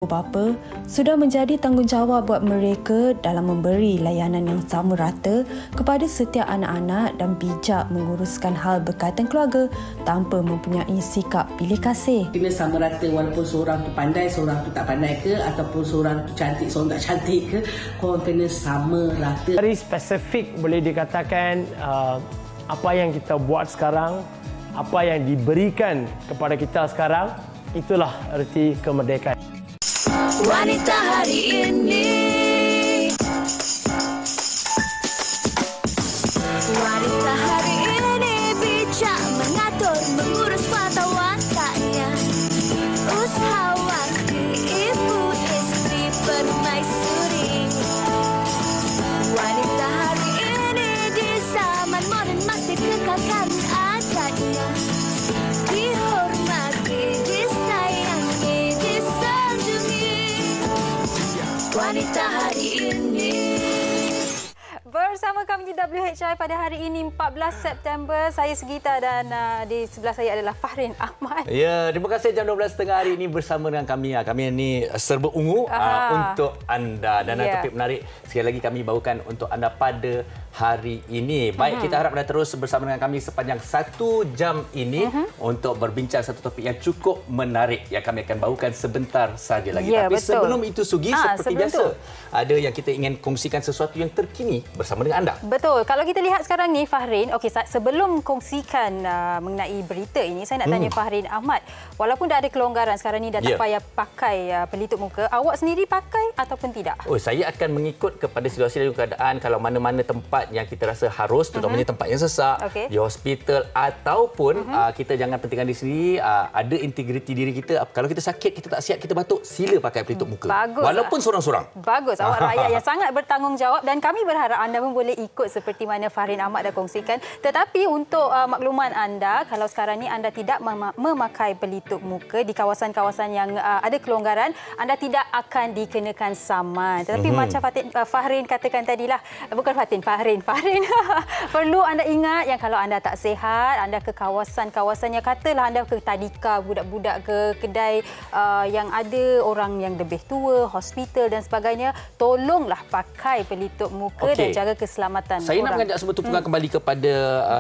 bapa sudah menjadi tanggungjawab buat mereka dalam memberi layanan yang sama rata kepada setiap anak-anak dan bijak menguruskan hal berkaitan keluarga tanpa mempunyai sikap pilih kasih. Kena sama rata walaupun seorang tu pandai, seorang tu tak pandai ke, ataupun seorang tu cantik, seorang tak cantik ke, korang kena sama rata. Very spesifik boleh dikatakan apa yang kita buat sekarang, apa yang diberikan kepada kita sekarang, itulah erti kemerdekaan. Wanita hari ini, wanita hari ini bijak mengatur, mengurus mata wataknya, usahawati, ibu, istri, permaisuri. Wanita hari ini di zaman moden masih kekalkan adatnya, dihormati, disayangi, disanjungi. Wanita hari ini. Bersama kami di WHI pada hari ini 14 September, saya Sugita dan di sebelah saya adalah Fahrin Ahmad. Ya, terima kasih jam 12.30 hari ini bersama dengan kami. Kami ini serba ungu untuk anda dan topik menarik sekali lagi kami bawakan untuk anda pada hari ini. Baik, kita harap anda terus bersama dengan kami sepanjang 1 jam ini untuk berbincang satu topik yang cukup menarik yang kami akan bawakan sebentar saja lagi. Tapi betul. Sebelum itu Sugi, seperti biasa, ada yang kita ingin kongsikan sesuatu yang terkini bersama dengan anda. Betul. Kalau kita lihat sekarang ni Fahrin, okey, sebelum kongsikan mengenai berita ini, saya nak tanya Fahrin Ahmad, walaupun dah ada kelonggaran sekarang ni dah tak payah pakai pelitup muka, awak sendiri pakai ataupun tidak? Oh, saya akan mengikut kepada situasi dan keadaan. Kalau mana-mana tempat yang kita rasa harus, terutamanya tempat yang sesak, di hospital ataupun kita jangan pentingkan diri sendiri, ada integriti diri kita. Kalau kita sakit, kita tak sihat, kita batuk, sila pakai pelitup muka. Bagus. Walaupun seorang-seorang. Bagus. Awak rakyat yang sangat bertanggungjawab dan kami berharap anda pun boleh ikut seperti mana Fahrin Ahmad dah kongsikan. Tetapi untuk makluman anda, kalau sekarang ni anda tidak memakai pelitup muka di kawasan-kawasan yang ada kelonggaran, anda tidak akan dikenakan saman. Tetapi macam Fahrin katakan tadilah, bukan Fahrin. Perlu anda ingat yang kalau anda tak sihat, anda ke kawasan-kawasan yang katalah anda ke tadika, budak-budak ke kedai yang ada orang yang lebih tua, hospital dan sebagainya, tolonglah pakai pelitup muka dan jaga keselamatan Saya orang. nak mengajak semua tumpukan kembali kepada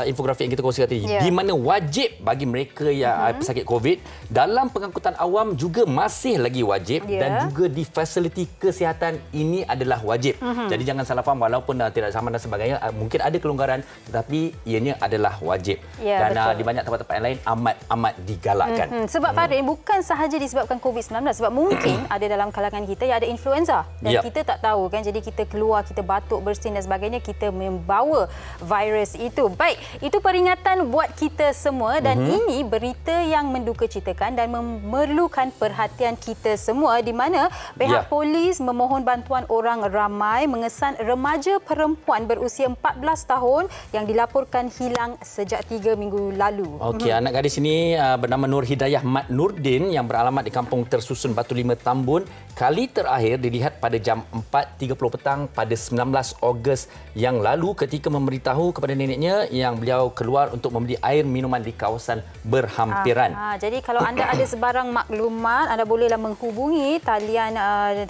infografik yang kita kongsikan tadi. Di mana wajib bagi mereka yang pesakit COVID dalam pengangkutan awam juga masih lagi wajib dan juga di fasiliti kesihatan ini adalah wajib. Jadi jangan salah faham, walaupun tidak sama dan sebagainya, mungkin ada kelonggaran tetapi ianya adalah wajib. Dan di banyak tempat-tempat yang lain amat digalakkan. Sebab Fahrin, bukan sahaja disebabkan COVID-19, sebab mungkin ada dalam kalangan kita yang ada influenza dan kita tak tahu kan. Jadi kita keluar, kita batuk, bersin dan sebagainya, kita membawa virus itu. Baik, itu peringatan buat kita semua dan ini berita yang mendukacitakan dan memerlukan perhatian kita semua, di mana pihak polis memohon bantuan orang ramai mengesan remaja perempuan berusia 14 tahun yang dilaporkan hilang sejak 3 minggu lalu. Okey, anak gadis ini bernama Nur Hidayah Mat Nurdin yang beralamat di Kampung Tersusun Batu Lima, Tambun. Kali terakhir dilihat pada jam 4.30 petang pada 19 Ogos yang lalu ketika memberitahu kepada neneknya yang beliau keluar untuk membeli air minuman di kawasan berhampiran. Jadi kalau anda ada sebarang maklumat, anda bolehlah menghubungi talian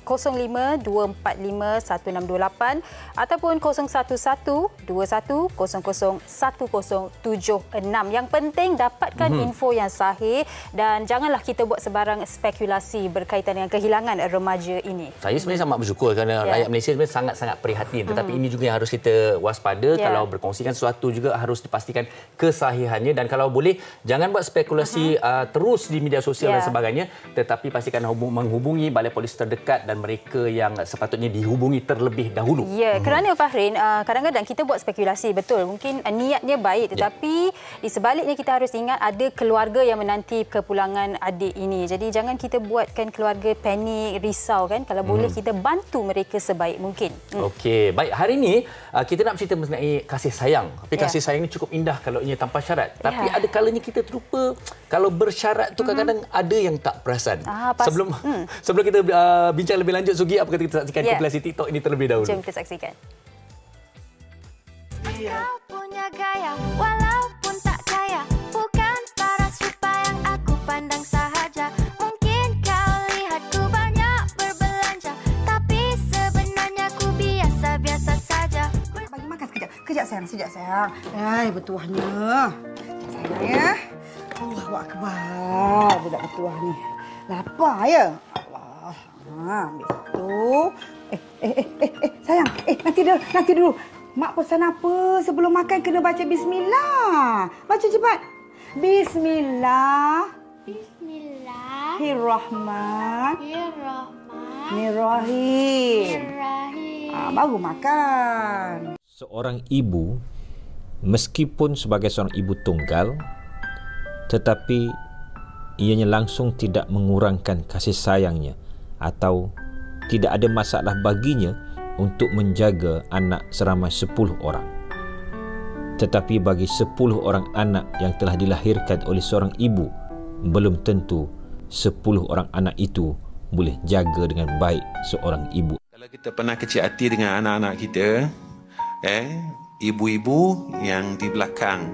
05-245-1628 ataupun 0112100176. Yang penting dapatkan info yang sahih dan janganlah kita buat sebarang spekulasi berkaitan dengan kehilangan remaja ini. Saya sebenarnya sangat bersyukur kerana rakyat Malaysia sebenarnya sangat-sangat prihatin. Tetapi ini juga yang harus kita waspada. Kalau berkongsikan sesuatu juga harus dipastikan kesahihannya. Dan kalau boleh, jangan buat spekulasi terus di media sosial dan sebagainya. Tetapi pastikan menghubungi balai polis terdekat dan mereka yang sepatutnya dihubungi terlebih dahulu. Kerana Fahrin, kadang-kadang kita buat spekulasi, betul. Mungkin niatnya baik. Tetapi di sebaliknya kita harus ingat ada keluarga yang menanti kepulangan adik ini. Jadi jangan kita buatkan keluarga panik, risau kan. Kalau boleh kita bantu mereka sebaik mungkin. Okey, baik. Hari ini kita nak bercerita mengenai kasih sayang. Tapi kasih sayang ini cukup indah kalau ia tanpa syarat. Tapi ada kalanya kita terlupa kalau bersyarat tu kadang-kadang ada yang tak perasan. Sebelum kita bincang lebih lanjut, Sugi, apa kata kita saksikan kompilasi TikTok ini terlebih dahulu. Jom kita saksikan. Kau punya gaya walaupun tak kaya, bukan paras rupa yang aku pandang sahaja. Mungkin kau lihatku banyak Sekejap sayang. Bertuahnya. Sayang ya. Allahu Akbar. Budak bertuah ni. Lapar ya? Allah. Ambil tu. Sayang. Nanti dulu. Mak pesan apa? Sebelum makan kena baca bismillah. Baca cepat. Bismillahirrahmanirrahim. Baru makan. Seorang ibu, meskipun sebagai seorang ibu tunggal, tetapi ianya langsung tidak mengurangkan kasih sayangnya atau tidak ada masalah baginya untuk menjaga anak seramai 10 orang. Tetapi bagi 10 orang anak yang telah dilahirkan oleh seorang ibu, belum tentu 10 orang anak itu boleh jaga dengan baik seorang ibu. Kalau kita pernah kecil hati dengan anak-anak kita, ibu-ibu yang di belakang,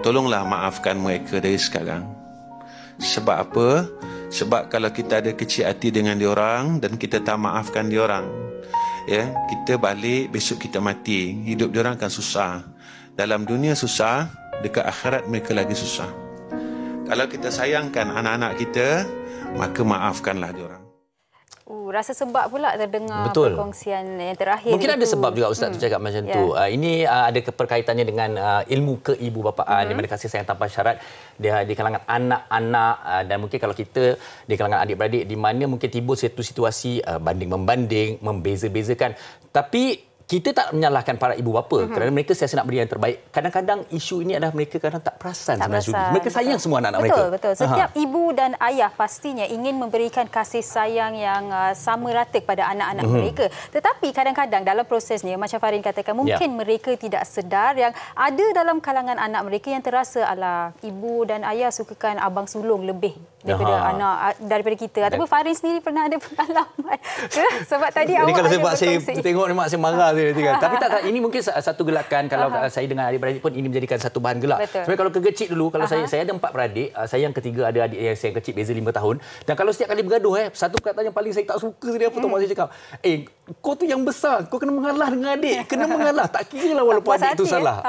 tolonglah maafkan mereka dari sekarang. Sebab apa? Sebab kalau kita ada kecil hati dengan diorang dan kita tak maafkan diorang, kita balik, besok kita mati. Hidup diorang akan susah. Dalam dunia susah, dekat akhirat mereka lagi susah. Kalau kita sayangkan anak-anak kita, maka maafkanlah diorang. Rasa sebab pula terdengar Betul. perkongsian yang terakhir. Mungkin ada sebab juga Ustaz tu cakap macam tu. Ini ada keperkaitannya dengan ilmu keibu-bapaan, di mana kasih sayang tanpa syarat dia di kalangan anak-anak, dan mungkin kalau kita di kalangan adik-beradik di mana mungkin timbul satu situasi banding-membanding, membeza-bezakan. Tapi kita tak menyalahkan para ibu bapa kerana mereka sentiasa nak beri yang terbaik. Kadang-kadang isu ini adalah mereka kadang tak perasan sebenarnya. Mereka sayang semua anak-anak mereka. Betul. Setiap ibu dan ayah pastinya ingin memberikan kasih sayang yang sama rata kepada anak-anak mereka. Tetapi kadang-kadang dalam prosesnya, macam Farin katakan, mungkin mereka tidak sedar yang ada dalam kalangan anak mereka yang terasa ala ibu dan ayah sukakan abang sulung lebih daripada kita. Ataupun Farin sendiri pernah ada pengalaman. Sebab tadi awak kalau ada saya berkongsi. tengok ni mak saya marah. Tapi tak, ini mungkin satu gelakan. Kalau saya dengan adik-beradik pun ini menjadikan satu bahan gelak. Sebenarnya kalau kegecik dulu, kalau saya ada 4 beradik, saya yang ketiga ada adik yang saya kecil beza 5 tahun, dan kalau setiap kali bergaduh, satu perkataan yang paling saya tak suka sekali apa tahu mak saya cakap, kau tu yang besar, kau kena mengalah dengan adik, kena mengalah, tak kira lah walaupun adik tu salah.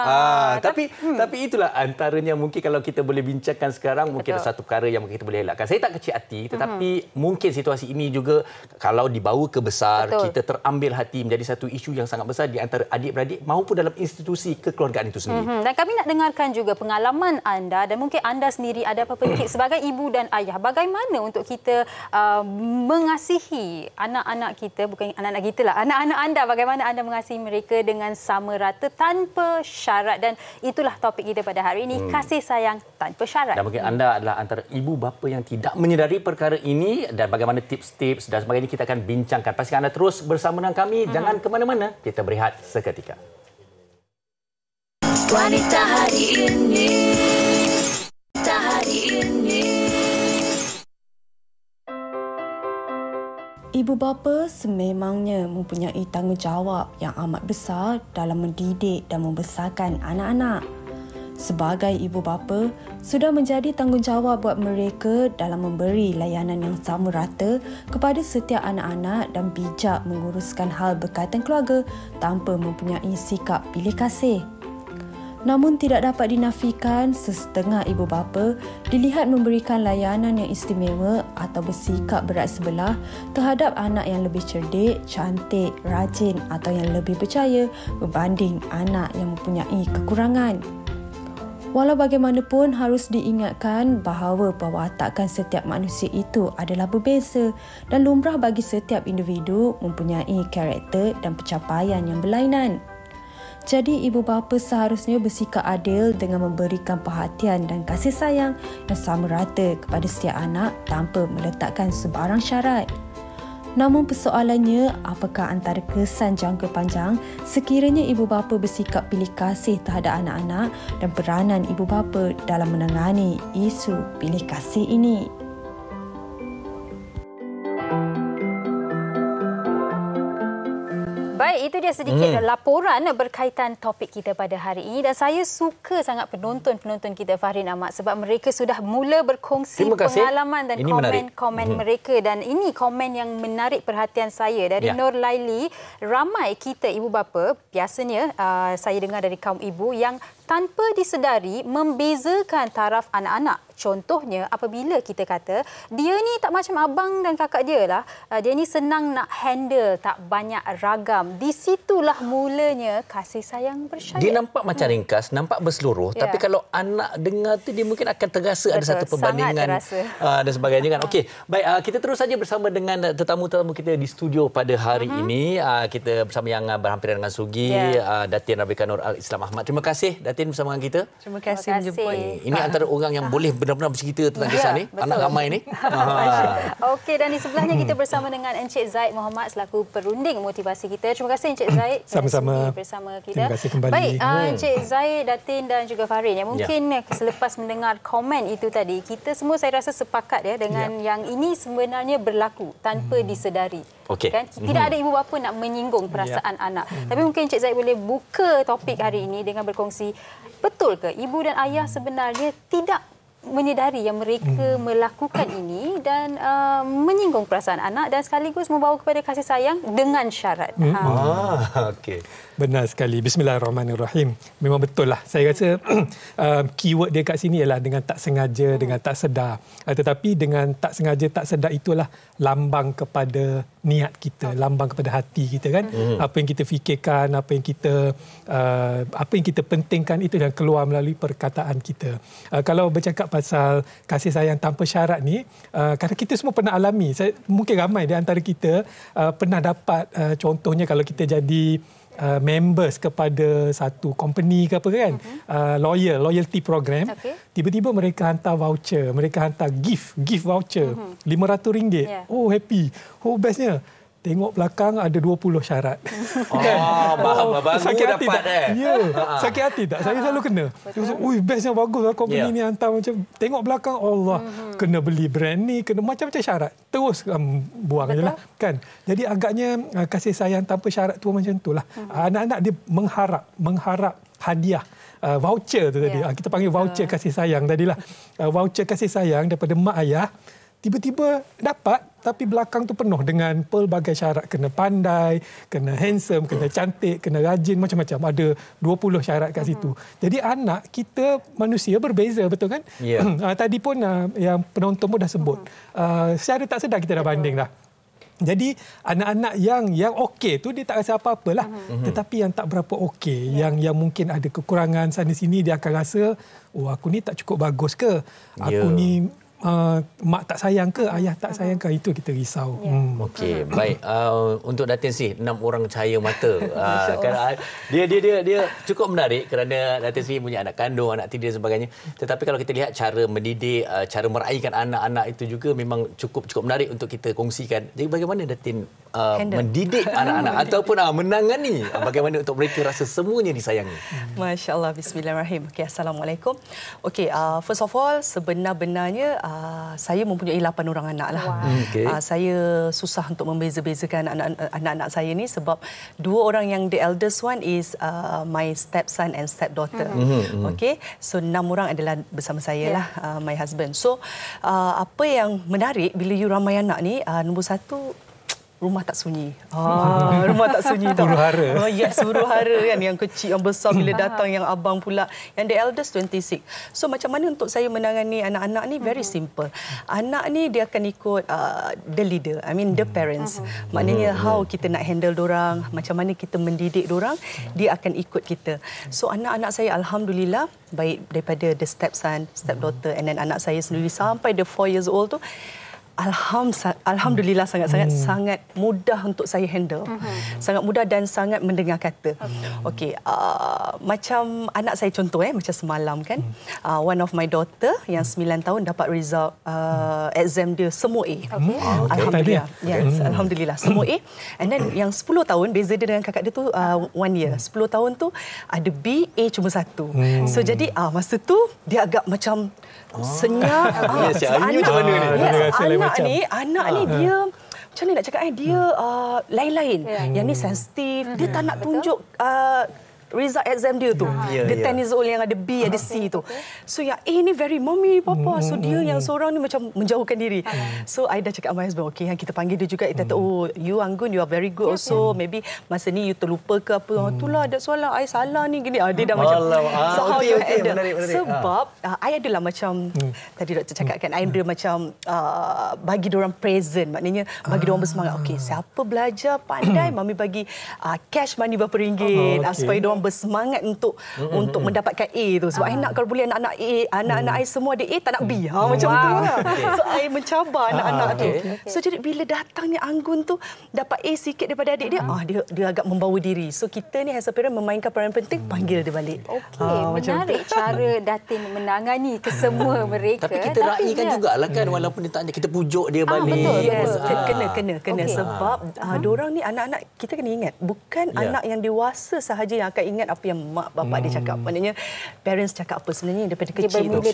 Tapi itulah antaranya mungkin kalau kita boleh bincangkan sekarang, mungkin ada satu perkara yang kita boleh elakkan. Saya tak kecil hati, tetapi mungkin situasi ini juga kalau dibawa ke besar, kita terambil hati menjadi satu isu yang sangat besar di antara adik-beradik maupun dalam institusi kekeluargaan itu sendiri. Dan kami nak dengarkan juga pengalaman anda dan mungkin anda sendiri ada apa petik sebagai ibu dan ayah. Bagaimana untuk kita mengasihi anak-anak kita, bukan anak-anak kita lah, anak-anak anda, bagaimana anda mengasihi mereka dengan sama rata tanpa syarat. Dan itulah topik kita pada hari ini, kasih sayang tanpa syarat. Dan mungkin anda adalah antara ibu bapa yang tidak menyedari perkara ini, dan bagaimana tips-tips dan sebagainya kita akan bincangkan. Pastikan anda terus bersama dengan kami, jangan ke mana-mana. Kita berehat seketika. Wanita hari ini. Ibu bapa sememangnya mempunyai tanggungjawab yang amat besar dalam mendidik dan membesarkan anak-anak. Sebagai ibu bapa, sudah menjadi tanggungjawab buat mereka dalam memberi layanan yang sama rata kepada setiap anak-anak dan bijak menguruskan hal berkaitan keluarga tanpa mempunyai sikap pilih kasih. Namun tidak dapat dinafikan sesetengah ibu bapa dilihat memberikan layanan yang istimewa atau bersikap berat sebelah terhadap anak yang lebih cerdik, cantik, rajin atau yang lebih percaya berbanding anak yang mempunyai kekurangan. Walau bagaimanapun harus diingatkan bahawa pewatakan setiap manusia itu adalah berbeza dan lumrah bagi setiap individu mempunyai karakter dan pencapaian yang berlainan. Jadi ibu bapa seharusnya bersikap adil dengan memberikan perhatian dan kasih sayang yang sama rata kepada setiap anak tanpa meletakkan sebarang syarat. Namun persoalannya, apakah antara kesan jangka panjang sekiranya ibu bapa bersikap pilih kasih terhadap anak-anak dan peranan ibu bapa dalam menangani isu pilih kasih ini? Baik, itu dia sedikit laporan berkaitan topik kita pada hari ini dan saya suka sangat penonton-penonton kita Fahrin Ahmad sebab mereka sudah mula berkongsi pengalaman dan komen mereka dan ini komen yang menarik perhatian saya dari Nur Laili. Ramai kita ibu bapa, biasanya saya dengar dari kaum ibu yang tanpa disedari membezakan taraf anak-anak. Contohnya apabila kita kata dia ni tak macam abang dan kakak dia lah. Dia ni senang nak handle, tak banyak ragam. Di situlah mulanya kasih sayang bersyariat. Dia nampak macam ringkas, nampak berseluruh. Tapi kalau anak dengar tu dia mungkin akan terasa ada satu perbandingan dan sebagainya kan. Okey, baik kita terus saja bersama dengan tetamu-tetamu kita di studio pada hari ini. Kita bersama yang berhampiran dengan Sugi, Datin Rabiqah Nur Al-Islam Ahmad. Terima kasih Datin bersama dengan kita. Terima kasih menjemput. Ini antara orang yang boleh benar-benar bercerita tentang kisah ni. Betul. Anak ramai ni. Okey, dan di sebelahnya kita bersama dengan Encik Zaid Muhammad selaku perunding motivasi kita. Terima kasih Encik Zaid. Sama-sama. Bersama kita. Terima kasih kembali. Baik, Encik Zaid, Datin dan juga Fahrin. Ya, mungkin selepas mendengar komen itu tadi, kita semua saya rasa sepakat dengan yang ini sebenarnya berlaku tanpa disedari. Kan? Tidak ada ibu bapa nak menyinggung perasaan anak. Tapi mungkin Encik Zaid boleh buka topik hari ini dengan berkongsi, betul ke ibu dan ayah sebenarnya tidak menyedari yang mereka melakukan ini dan menyinggung perasaan anak dan sekaligus membawa kepada kasih sayang dengan syarat. Okey. Benar sekali. Bismillahirrahmanirrahim. Memang betul lah. Saya rasa keyword dia kat sini ialah dengan tak sengaja, dengan tak sedar. Tetapi dengan tak sengaja, tak sedar itulah lambang kepada niat kita, lambang kepada hati kita kan. Apa yang kita fikirkan, apa yang kita pentingkan itu yang keluar melalui perkataan kita. Kalau bercakap pasal kasih sayang tanpa syarat ni, kerana kita semua pernah alami. Mungkin ramai di antara kita pernah dapat contohnya kalau kita jadi members kepada satu company ke apa kan, loyalty program, tiba-tiba mereka hantar voucher, mereka hantar gift voucher RM500. Oh happy, oh bestnya tengok belakang ada 20 syarat. Sakit hati tak? Sakit hati tak? Saya selalu kena. Ui, bestnya bagus lah company ni hantar macam, tengok belakang Allah, kena beli brand ni, kena macam-macam syarat. Terus buang je lah kan. Jadi agaknya kasih sayang tanpa syarat tu macam itulah. Anak-anak dia mengharap hadiah. Voucher tu tadi. Kita panggil voucher kasih sayang tadilah. Voucher kasih sayang daripada mak ayah. Tiba-tiba dapat, tapi belakang tu penuh dengan pelbagai syarat. Kena pandai, kena handsome, kena cantik, kena rajin, macam-macam. Ada 20 syarat kat situ. Jadi anak kita manusia berbeza, betul kan? Tadi pun yang penonton pun dah sebut. Secara tak sedar kita dah banding dah. Jadi anak-anak yang okey tu dia tak rasa apa-apalah. Tetapi yang tak berapa okey, yang mungkin ada kekurangan sana sini, dia akan rasa, oh aku ni tak cukup bagus ke? Aku ni mak tak sayang ke, ayah tak sayang ke, itu kita risau. Okey, baik. Untuk Datin sih 6 orang cahaya mata. Dia cukup menarik kerana Datin sih punya anak kandung, anak tiri dan sebagainya. Tetapi kalau kita lihat cara mendidik, cara meraihkan anak-anak itu juga memang cukup menarik untuk kita kongsikan. Jadi bagaimana Datin mendidik anak-anak ataupun menangani bagaimana untuk mereka rasa semuanya disayangi? Masya-Allah, bismillahirrahmanirrahim. Okey, assalamualaikum. Okey, first of all sebenarnya saya mempunyai 8 orang anak lah. Saya susah untuk membeza-bezakan anak-anak saya ni sebab 2 orang yang the eldest one is my stepson and stepdaughter. Okey, so 6 orang adalah bersama saya lah, my husband. So apa yang menarik bila you ramai anak ni, nombor satu, rumah tak sunyi. Rumah tak sunyi tau. Huru-hara. Yes, huru-hara kan. Yang kecil, yang besar bila datang, yang abang pula. Yang the eldest 26. So macam mana untuk saya menangani anak-anak ni? Very simple. Anak ni dia akan ikut the leader. I mean the parents. Maknanya how kita nak handle dorang, macam mana kita mendidik dorang, dia akan ikut kita. So anak-anak saya alhamdulillah, baik daripada the stepson, stepdaughter, and then anak saya sendiri sampai the 4 years old tu, alhamdulillah sangat mudah untuk saya handle. Sangat mudah dan sangat mendengar kata. Okey, macam anak saya contoh macam semalam kan, one of my daughter yang 9 tahun dapat result exam dia semua A. Alhamdulillah. Yes, alhamdulillah semua A. And then yang 10 tahun beza dia dengan kakak dia tu 1 year. 10 tahun tu ada B, A cuma 1. So jadi masa tu dia agak macam senyap. Anak ni dia macam ni nak cakap, dia lain-lain. Yang ni sensitif, dia tak nak tunjuk result exam dia tu. Dia 10 years old yang ada B, ada C tu. So yang A ni very mommy, papa. So dia yang seorang ni macam menjauhkan diri. So I dah cakap sama husband, okay, kita panggil dia juga. Kita kata, oh, you Anggun, you are very good also. Maybe masa ni you terlupa ke apa. Itulah, that's why lah, I salah ni. Gini. Dia dah macam, so how you handle. Sebab, I adalah macam, tadi doktor cakap kan, I ada macam bagi diorang present. Maknanya, bagi diorang bersemangat. Okay, siapa belajar pandai, mami bagi cash money berapa ringgit. Supaya diorang bersemangat untuk mendapatkan A tu. Sebab I nak kalau boleh anak-anak A, anak-anak I semua ada A, tak nak B. Macam tu lah. So I mencabar anak-anak tu. So jadi bila datangnya Anggun tu dapat A sikit daripada adik dia, dia agak membawa diri. So kita ni as a parent memainkan peranan penting, panggil dia balik. Okey, menarik cara Datin menangani kesemua mereka. Tapi kita raikan jugalah kan, walaupun dia tak, kita pujuk dia balik. Betul. Kena. Sebab diorang ni anak-anak, kita kena ingat, bukan anak yang dewasa sahaja yang akan ingat apa yang mak bapak dia cakap. Maknanya parents cakap apa sebenarnya daripada kecil tu.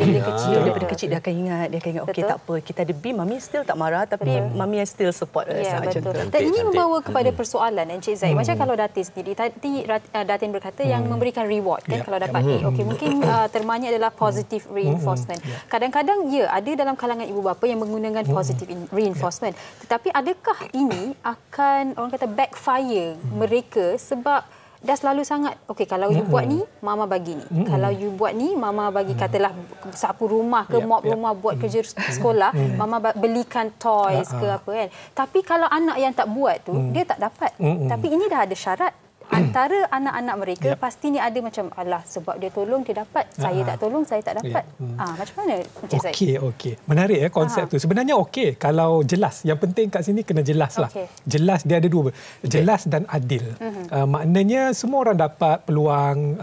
Daripada kecil dia akan ingat, okey, tak apa, kita ada B, mami still tak marah, tapi mami still support us. Betul. Dan ini membawa kepada persoalan Encik Zaid. Macam kalau Datin sendiri, tadi Datin berkata yang memberikan reward kan kalau dapat A. Okey, mungkin termanya adalah positive reinforcement. Kadang-kadang ada dalam kalangan ibu bapa yang menggunakan positive reinforcement. Tetapi adakah ini akan orang kata backfire mereka sebab dah selalu sangat, okey, kalau you buat ni, mama bagi ni. Kalau you buat ni, mama bagi, katalah sapu rumah ke, mop rumah, buat kerja sekolah, mama belikan toys ke apa kan. Tapi kalau anak yang tak buat tu, dia tak dapat. Tapi ini dah ada syarat. Antara anak-anak mereka pasti ni ada macam, alah, sebab dia tolong dia dapat, saya tak tolong saya tak dapat. Macam mana Encik Zaid? Okey. Menarik konsep tu. Sebenarnya okey kalau jelas. Yang penting kat sini kena jelas lah. Jelas, dia ada dua. Jelas dan adil. Maknanya semua orang dapat peluang.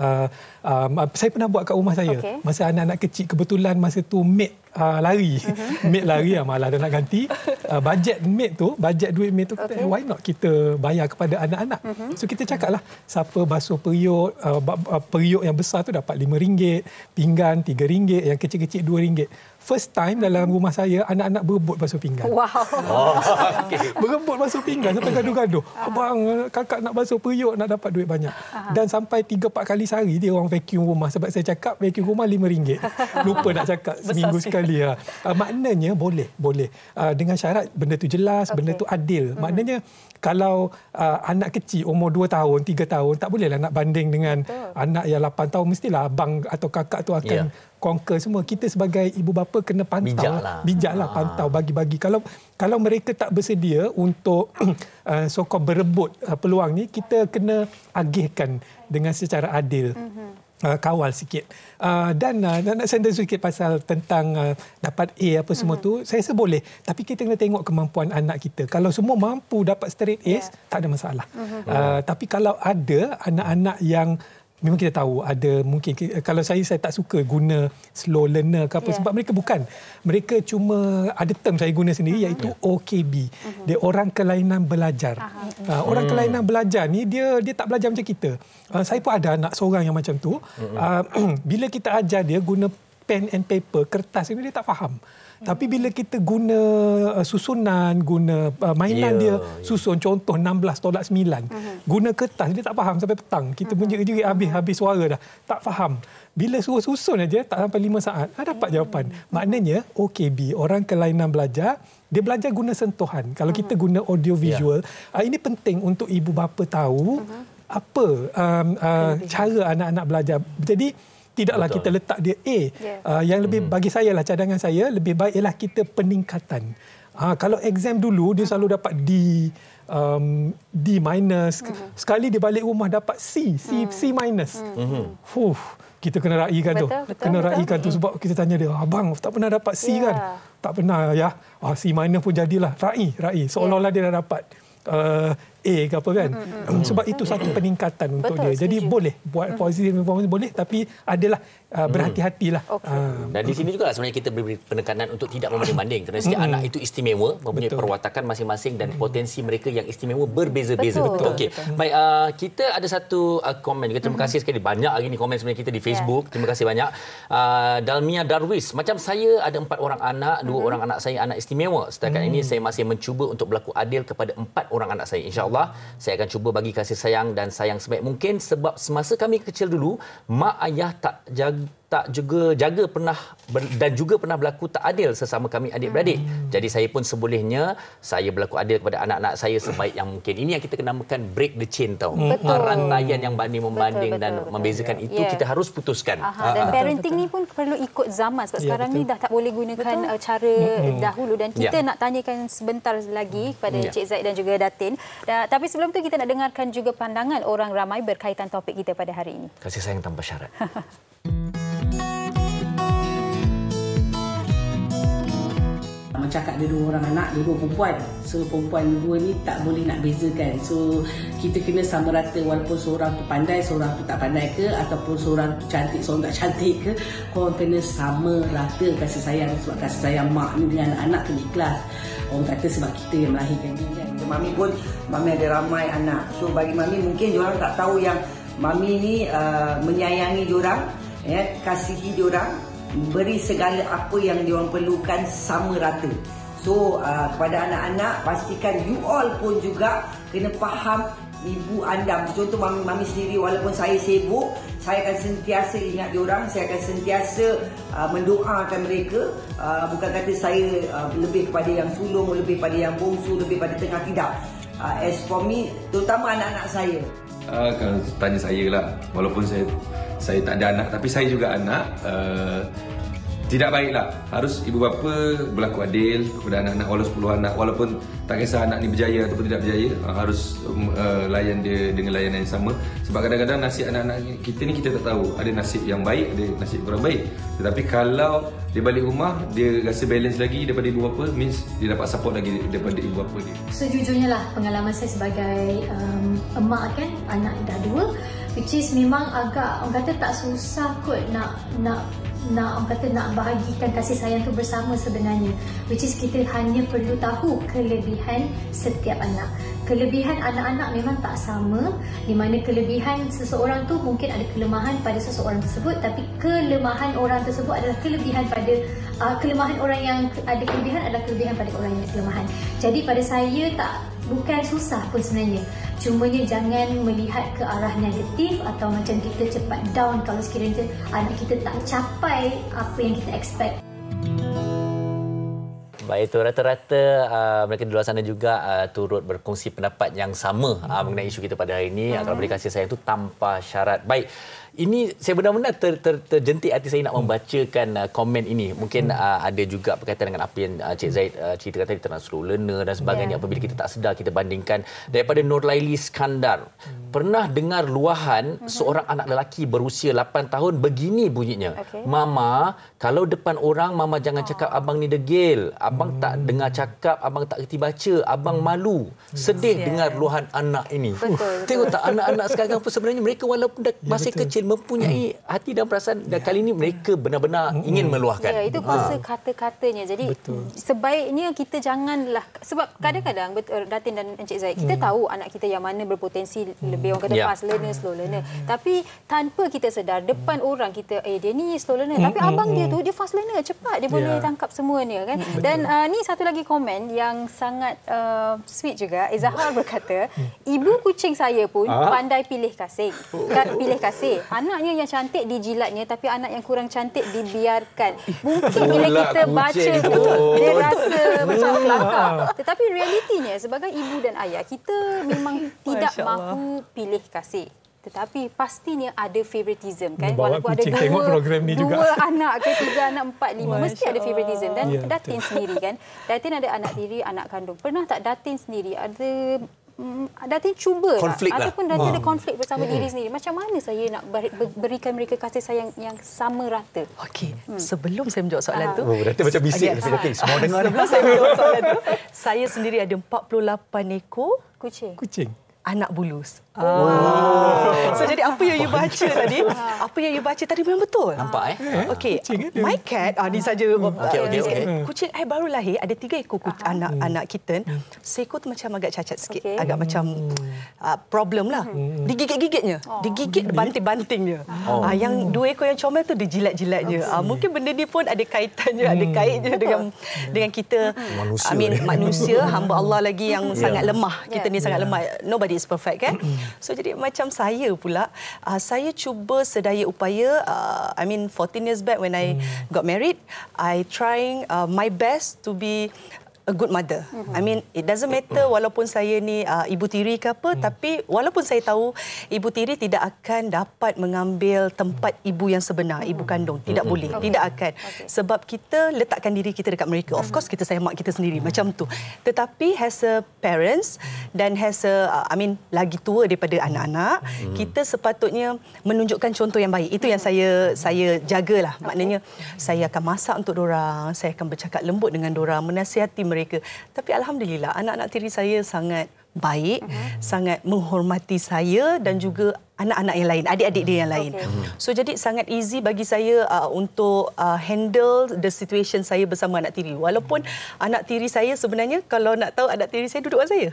Saya pernah buat kat rumah saya. Masa anak-anak kecil, kebetulan masa tu maid lari. Maid lari, malah dah nak ganti. Bajet duit maid tu, why not kita bayar kepada anak-anak. So kita cakap lah, siapa basuh periuk, periuk yang besar tu dapat RM5, pinggan RM3, yang kecil-kecil RM2. First time dalam rumah saya, anak-anak berebut basuh pinggan. Berebut basuh pinggan sampai gaduh-gaduh. Abang, kakak nak basuh periuk, nak dapat duit banyak. Dan sampai 3-4 kali sehari dia orang vacuum rumah. Sebab saya cakap vacuum rumah RM5. Lupa nak cakap seminggu sekali. Maknanya boleh. Dengan syarat benda tu jelas, benda tu adil. Maknanya kalau anak kecil umur 2 tahun, 3 tahun, tak bolehlah nak banding dengan anak yang 8 tahun. Mestilah abang atau kakak tu akan conquer semua. Kita sebagai ibu bapa kena pantau. Bijaklah pantau, bagi-bagi. Kalau mereka tak bersedia untuk so-called berebut peluang ni, kita kena agihkan dengan secara adil. Kawal sikit. Dan nak sendiri sikit pasal tentang dapat A apa semua tu, saya rasa boleh. Tapi kita kena tengok kemampuan anak kita. Kalau semua mampu dapat straight A's, tak ada masalah. Tapi kalau ada anak-anak yang memang kita tahu ada mungkin, kalau saya tak suka guna slow learner ke apa, sebab mereka cuma ada term saya guna sendiri, iaitu OKB. Dia orang kelainan belajar. Orang kelainan belajar ni dia tak belajar macam kita. Saya pun ada anak seorang yang macam tu. Bila kita ajar dia guna pen and paper, kertas ini, dia tak faham. Tapi bila kita guna susunan, guna mainan dia susun, contoh 16 tolak 9, guna kertas, dia tak faham sampai petang. Kita menjerit-jerit habis suara dah. Tak faham. Bila suruh susun aja tak sampai 5 saat, dapat jawapan. Maknanya OKB, orang kelainan belajar, dia belajar guna sentuhan. Kalau kita guna audio visual, ini penting untuk ibu bapa tahu apa cara anak-anak belajar. Jadi tidaklah kita letak dia A. Yang lebih bagi saya lah, cadangan saya, lebih baik ialah kita peningkatan. Kalau exam dulu dia selalu dapat D minus, sekali dia balik rumah dapat C minus. Kita kena raikan tu. Raikan tu sebab kita tanya dia, abang tak pernah dapat C kan? Tak pernah ya. C minus pun jadilah. Rai. Seolah-olah dia dah dapat. A ke apa kan. Sebab itu satu peningkatan untuk dia. Jadi boleh buat positive information boleh, tapi adalah berhati-hatilah. Dan di sini juga sebenarnya kita beri penekanan untuk tidak membanding-banding, kerana setiap anak itu istimewa, mempunyai perwatakan masing-masing dan potensi mereka yang istimewa berbeza-beza. Okey. Baik, kita ada satu komen juga. Terima kasih sekali, banyak hari ni komen sebenarnya kita di Facebook. Terima kasih banyak. Dalmia Darwis, macam saya ada 4 orang anak, 2 orang anak saya anak istimewa. Setakat ini saya masih mencuba untuk berlaku adil kepada 4 orang anak saya. InsyaAllah saya akan cuba bagi kasih sayang dan sayang sebaik mungkin, sebab semasa kami kecil dulu, mak ayah tak juga jaga pernah dan juga pernah berlaku tak adil sesama kami adik-beradik. Jadi saya pun sebolehnya saya berlaku adil kepada anak-anak saya sebaik yang mungkin. Ini yang kita namakan break the chain tau. Rantaian yang banding-membanding dan membezakan itu kita harus putuskan. Dan parenting ni pun perlu ikut zaman, sebab sekarang ni dah tak boleh gunakan cara dahulu, dan kita nak tanyakan sebentar lagi kepada Cik Zaid dan juga Datin. Tapi sebelum tu kita nak dengarkan juga pandangan orang ramai berkaitan topik kita pada hari ini. Kasih sayang tanpa syarat. Cakap dia 2 orang anak, 2 perempuan. So perempuan 2 ni tak boleh nak bezakan. So kita kena sama rata, walaupun seorang tu pandai, seorang tu tak pandai ke, ataupun seorang tu cantik, seorang tak cantik ke, korang kena sama rata kasih sayang. Sebab kasih sayang mak ni dengan anak-anak kena ikhlas. Orang kata sebab kita yang melahirkan dia kan. Mami pun, Mami ada ramai anak. So bagi Mami mungkin diorang tak tahu yang Mami ni menyayangi diorang, kasihi diorang, beri segala apa yang diorang perlukan sama rata. So kepada anak-anak, pastikan you all pun juga kena faham ibu anda. Contoh mami sendiri, walaupun saya sibuk, saya akan sentiasa ingat diorang, saya akan sentiasa mendoakan mereka. Bukan kata saya lebih kepada yang sulung, lebih pada yang bongsu, lebih pada tengah, tidak. As for me, terutama anak-anak saya. Kalau tanya saya lah, walaupun saya tak ada anak, tapi saya juga anak. Tidak baiklah, harus ibu bapa berlaku adil kepada anak-anak, walaupun 10 anak, walaupun tak kisah anak ni berjaya ataupun tidak berjaya, harus layan dia dengan layanan yang sama. Sebab kadang-kadang nasib anak-anak kita ni kita tak tahu, ada nasib yang baik, ada nasib kurang baik. Tetapi kalau dia balik rumah, dia rasa balance lagi daripada ibu bapa, means dia dapat support lagi daripada ibu bapa dia. Sejujurnya lah, pengalaman saya sebagai emak kan, anak dah 2, which is memang agak, orang kata tak susah kot nak orang kata nak bahagikan kasih sayang tu bersama sebenarnya, which is kita hanya perlu tahu kelebihan setiap anak. Kelebihan anak-anak memang tak sama, di mana kelebihan seseorang tu mungkin ada kelemahan pada seseorang tersebut, tapi kelemahan orang tersebut adalah kelebihan pada kelemahan orang yang ada kelebihan adalah kelebihan pada orang yang ada kelemahan. Jadi pada saya bukan susah pun sebenarnya. Cumanya jangan melihat ke arah negatif atau macam kita cepat down kalau sekiranya anak kita tak capai apa yang kita expect. Baik, itu rata-rata mereka di luar sana juga turut berkongsi pendapat yang sama mengenai isu kita pada hari ini. Kalau boleh kasih sayang itu tanpa syarat. Baik, ini saya benar-benar terjentik hati saya nak membacakan komen ini. Mungkin ada juga berkaitan dengan apa yang Cik Zaid ceritakan tadi tentang slow learner dan sebagainya. Apabila kita tak sedar, kita bandingkan. Daripada Nurlaili Skandar. Pernah dengar luahan seorang anak lelaki berusia 8 tahun begini bunyinya. Mama, kalau depan orang, Mama jangan cakap abang ni degil. Abang tak dengar cakap, abang tak kerti baca, abang malu. Sedih dengar luahan anak ini. Tengok tak anak-anak sekarang pun sebenarnya mereka walaupun masih kecil mempunyai hati dan perasaan, dan kali ini mereka benar-benar ingin meluahkan. Ya, itu kuasa kata-katanya. Jadi sebaiknya kita janganlah, sebab kadang-kadang Datin dan Encik Zaid, kita tahu anak kita yang mana berpotensi lebih orang kata fast learner, slow learner. Tapi tanpa kita sedar, depan orang kita dia ni slow learner, tapi abang dia tu dia fast learner, cepat dia boleh tangkap semuanya kan. Dan ni satu lagi komen yang sangat sweet juga. Izahar berkata, ibu kucing saya pun pandai pilih kasih. Anaknya yang cantik dijilatnya, tapi anak yang kurang cantik dibiarkan. Mungkin bila kita baca tu, dia rasa macam kelakar. Tetapi realitinya sebagai ibu dan ayah, kita memang tidak mahu pilih kasih. Tetapi pastinya ada favoritism kan. Walaupun ada dua anak ke 3 anak 4 5 mesti ada favoritism. Dan Datin sendiri kan, Datin ada anak tiri, anak kandung. Pernah tak Datin sendiri ada Datin cuba konflik ataupun Datin ada konflik bersama diri sendiri. Macam mana saya nak berikan mereka kasih sayang yang sama rata? Okey, sebelum saya menjawab soalan tu. Datin macam bisik. Semua dengar. Sebelum saya menjawab soalan tu, saya sendiri ada 48 ekor kucing. Anak bulus. So jadi apa yang you baca tadi, memang betul. Nampak Okey, my cat ni saja. Kucing I baru lahir ada 3 ekor anak kitten. Seekor tu macam agak cacat sikit, agak macam problem lah. Digigit-gigitnya, digigit banting-bantingnya. Yang 2 ekor yang comel tu dijilat-jilatnya. Mungkin benda ni pun ada kaitannya, ada kaitnya dengan kita manusia, hamba Allah lagi yang sangat lemah. Kita ni sangat lemah. Nobody is perfect kan. So jadi macam saya pula, saya cuba sedaya upaya. 14 years back when I got married, I trying my best to be a good mother. It doesn't matter walaupun saya ni ibu tiri ke apa, tapi walaupun saya tahu ibu tiri tidak akan dapat mengambil tempat ibu yang sebenar, ibu kandung. Tidak boleh, tidak akan. Sebab kita letakkan diri kita dekat mereka. Of course kita sayang mak kita sendiri, macam tu. Tetapi as a parents dan as a, lagi tua daripada anak-anak, kita sepatutnya menunjukkan contoh yang baik. Itu yang saya jagalah. Maknanya saya akan masak untuk dorang, saya akan bercakap lembut dengan dorang, menasihati mereka. Tapi alhamdulillah anak-anak tiri saya sangat baik, sangat menghormati saya dan juga anak-anak yang lain, adik-adik dia yang lain. So jadi sangat easy bagi saya untuk handle the situation saya bersama anak tiri. Walaupun anak tiri saya sebenarnya, kalau nak tahu, anak tiri saya duduk dengan saya.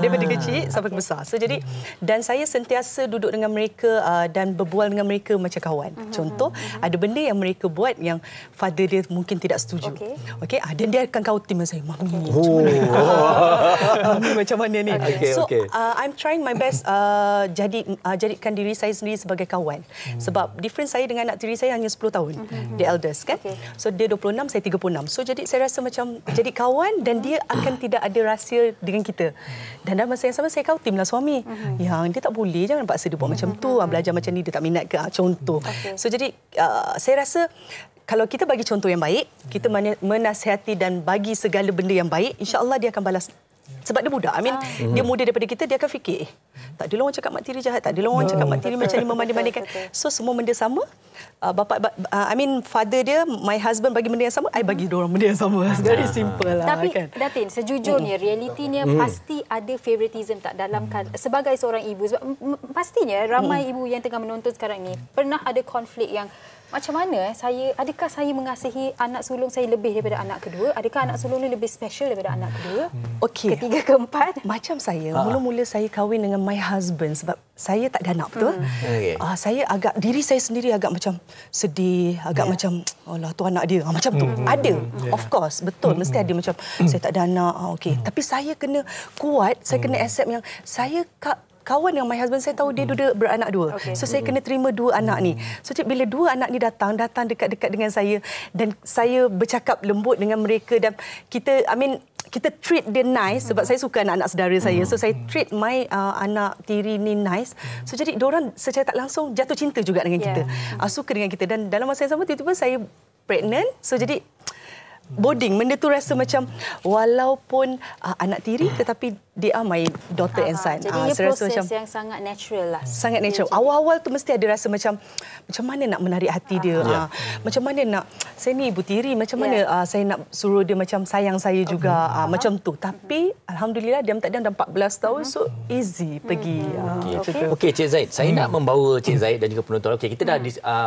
Daripada kecil sampai besar. So jadi, dan saya sentiasa duduk dengan mereka dan berbual dengan mereka macam kawan. Contoh, ada benda yang mereka buat yang father dia mungkin tidak setuju. Dan dia akan kautim dengan saya. Mami macam mana ni? So I'm trying my best jadikan diri saya sendiri sebagai kawan. Sebab difference saya dengan anak tiri saya hanya 10 tahun. The eldest kan. So dia 26, saya 36. So jadi saya rasa macam jadi kawan dan dia akan tidak ada rahsia dengan kita. Dan dalam masa yang sama saya kautimlah suami. Yang dia tak boleh, jangan paksa dia buat macam tu, belajar macam ni dia tak minat ke, contoh. So jadi saya rasa kalau kita bagi contoh yang baik, kita menasihati dan bagi segala benda yang baik, insya-Allah dia akan balas. Sebab dia budak. Dia muda daripada kita, dia akan fikir, tak adalah orang cakap mak tiri jahat, tak adalah orang cakap mak tiri macam ni membanding-bandingkan. So semua benda sama. Father dia, my husband bagi benda yang sama, I bagi diorang benda yang sama. Very simple lah. Tapi kan? Datin, sejujurnya realitinya pasti ada favoritism tak dalam sebagai seorang ibu. Sebab pastinya ramai ibu yang tengah menonton sekarang ni pernah ada konflik yang macam mana adakah saya mengasihi anak sulung saya lebih daripada anak kedua? Adakah anak sulung ni lebih special daripada anak kedua? Ketiga, keempat? Macam saya, mula-mula saya kahwin dengan my husband sebab saya tak ada anak, betul? Saya agak, diri saya sendiri agak macam sedih, agak macam, alah tu anak dia, macam tu. Ada, of course, betul, mesti ada macam, saya tak ada anak, Tapi saya kena kuat, saya kena accept yang saya kawan dengan my husband, saya tahu dia duduk beranak 2. So saya kena terima 2 anak ni. So bila 2 anak ni datang dekat-dekat dengan saya dan saya bercakap lembut dengan mereka dan kita treat dia nice sebab saya suka anak-anak saudara saya. So saya treat my anak tiri ni nice. So jadi diorang secara tak langsung jatuh cinta juga dengan kita. Suka dengan kita dan dalam masa yang sama tiba-tiba saya pregnant. So jadi bonding, benda tu rasa macam walaupun anak tiri tetapi they are my daughter and son. Jadi ia proses macam yang sangat natural lah. Sangat natural. Awal-awal tu mesti ada rasa macam mana nak menarik hati dia. Macam mana nak, saya ni ibu tiri, macam mana saya nak suruh dia macam sayang saya juga. Macam tu. Tapi Alhamdulillah diam tak diam dah 14 tahun. So easy pergi. Okey, Cik Zaid. Saya nak membawa Cik Zaid dan juga penonton. Kita dah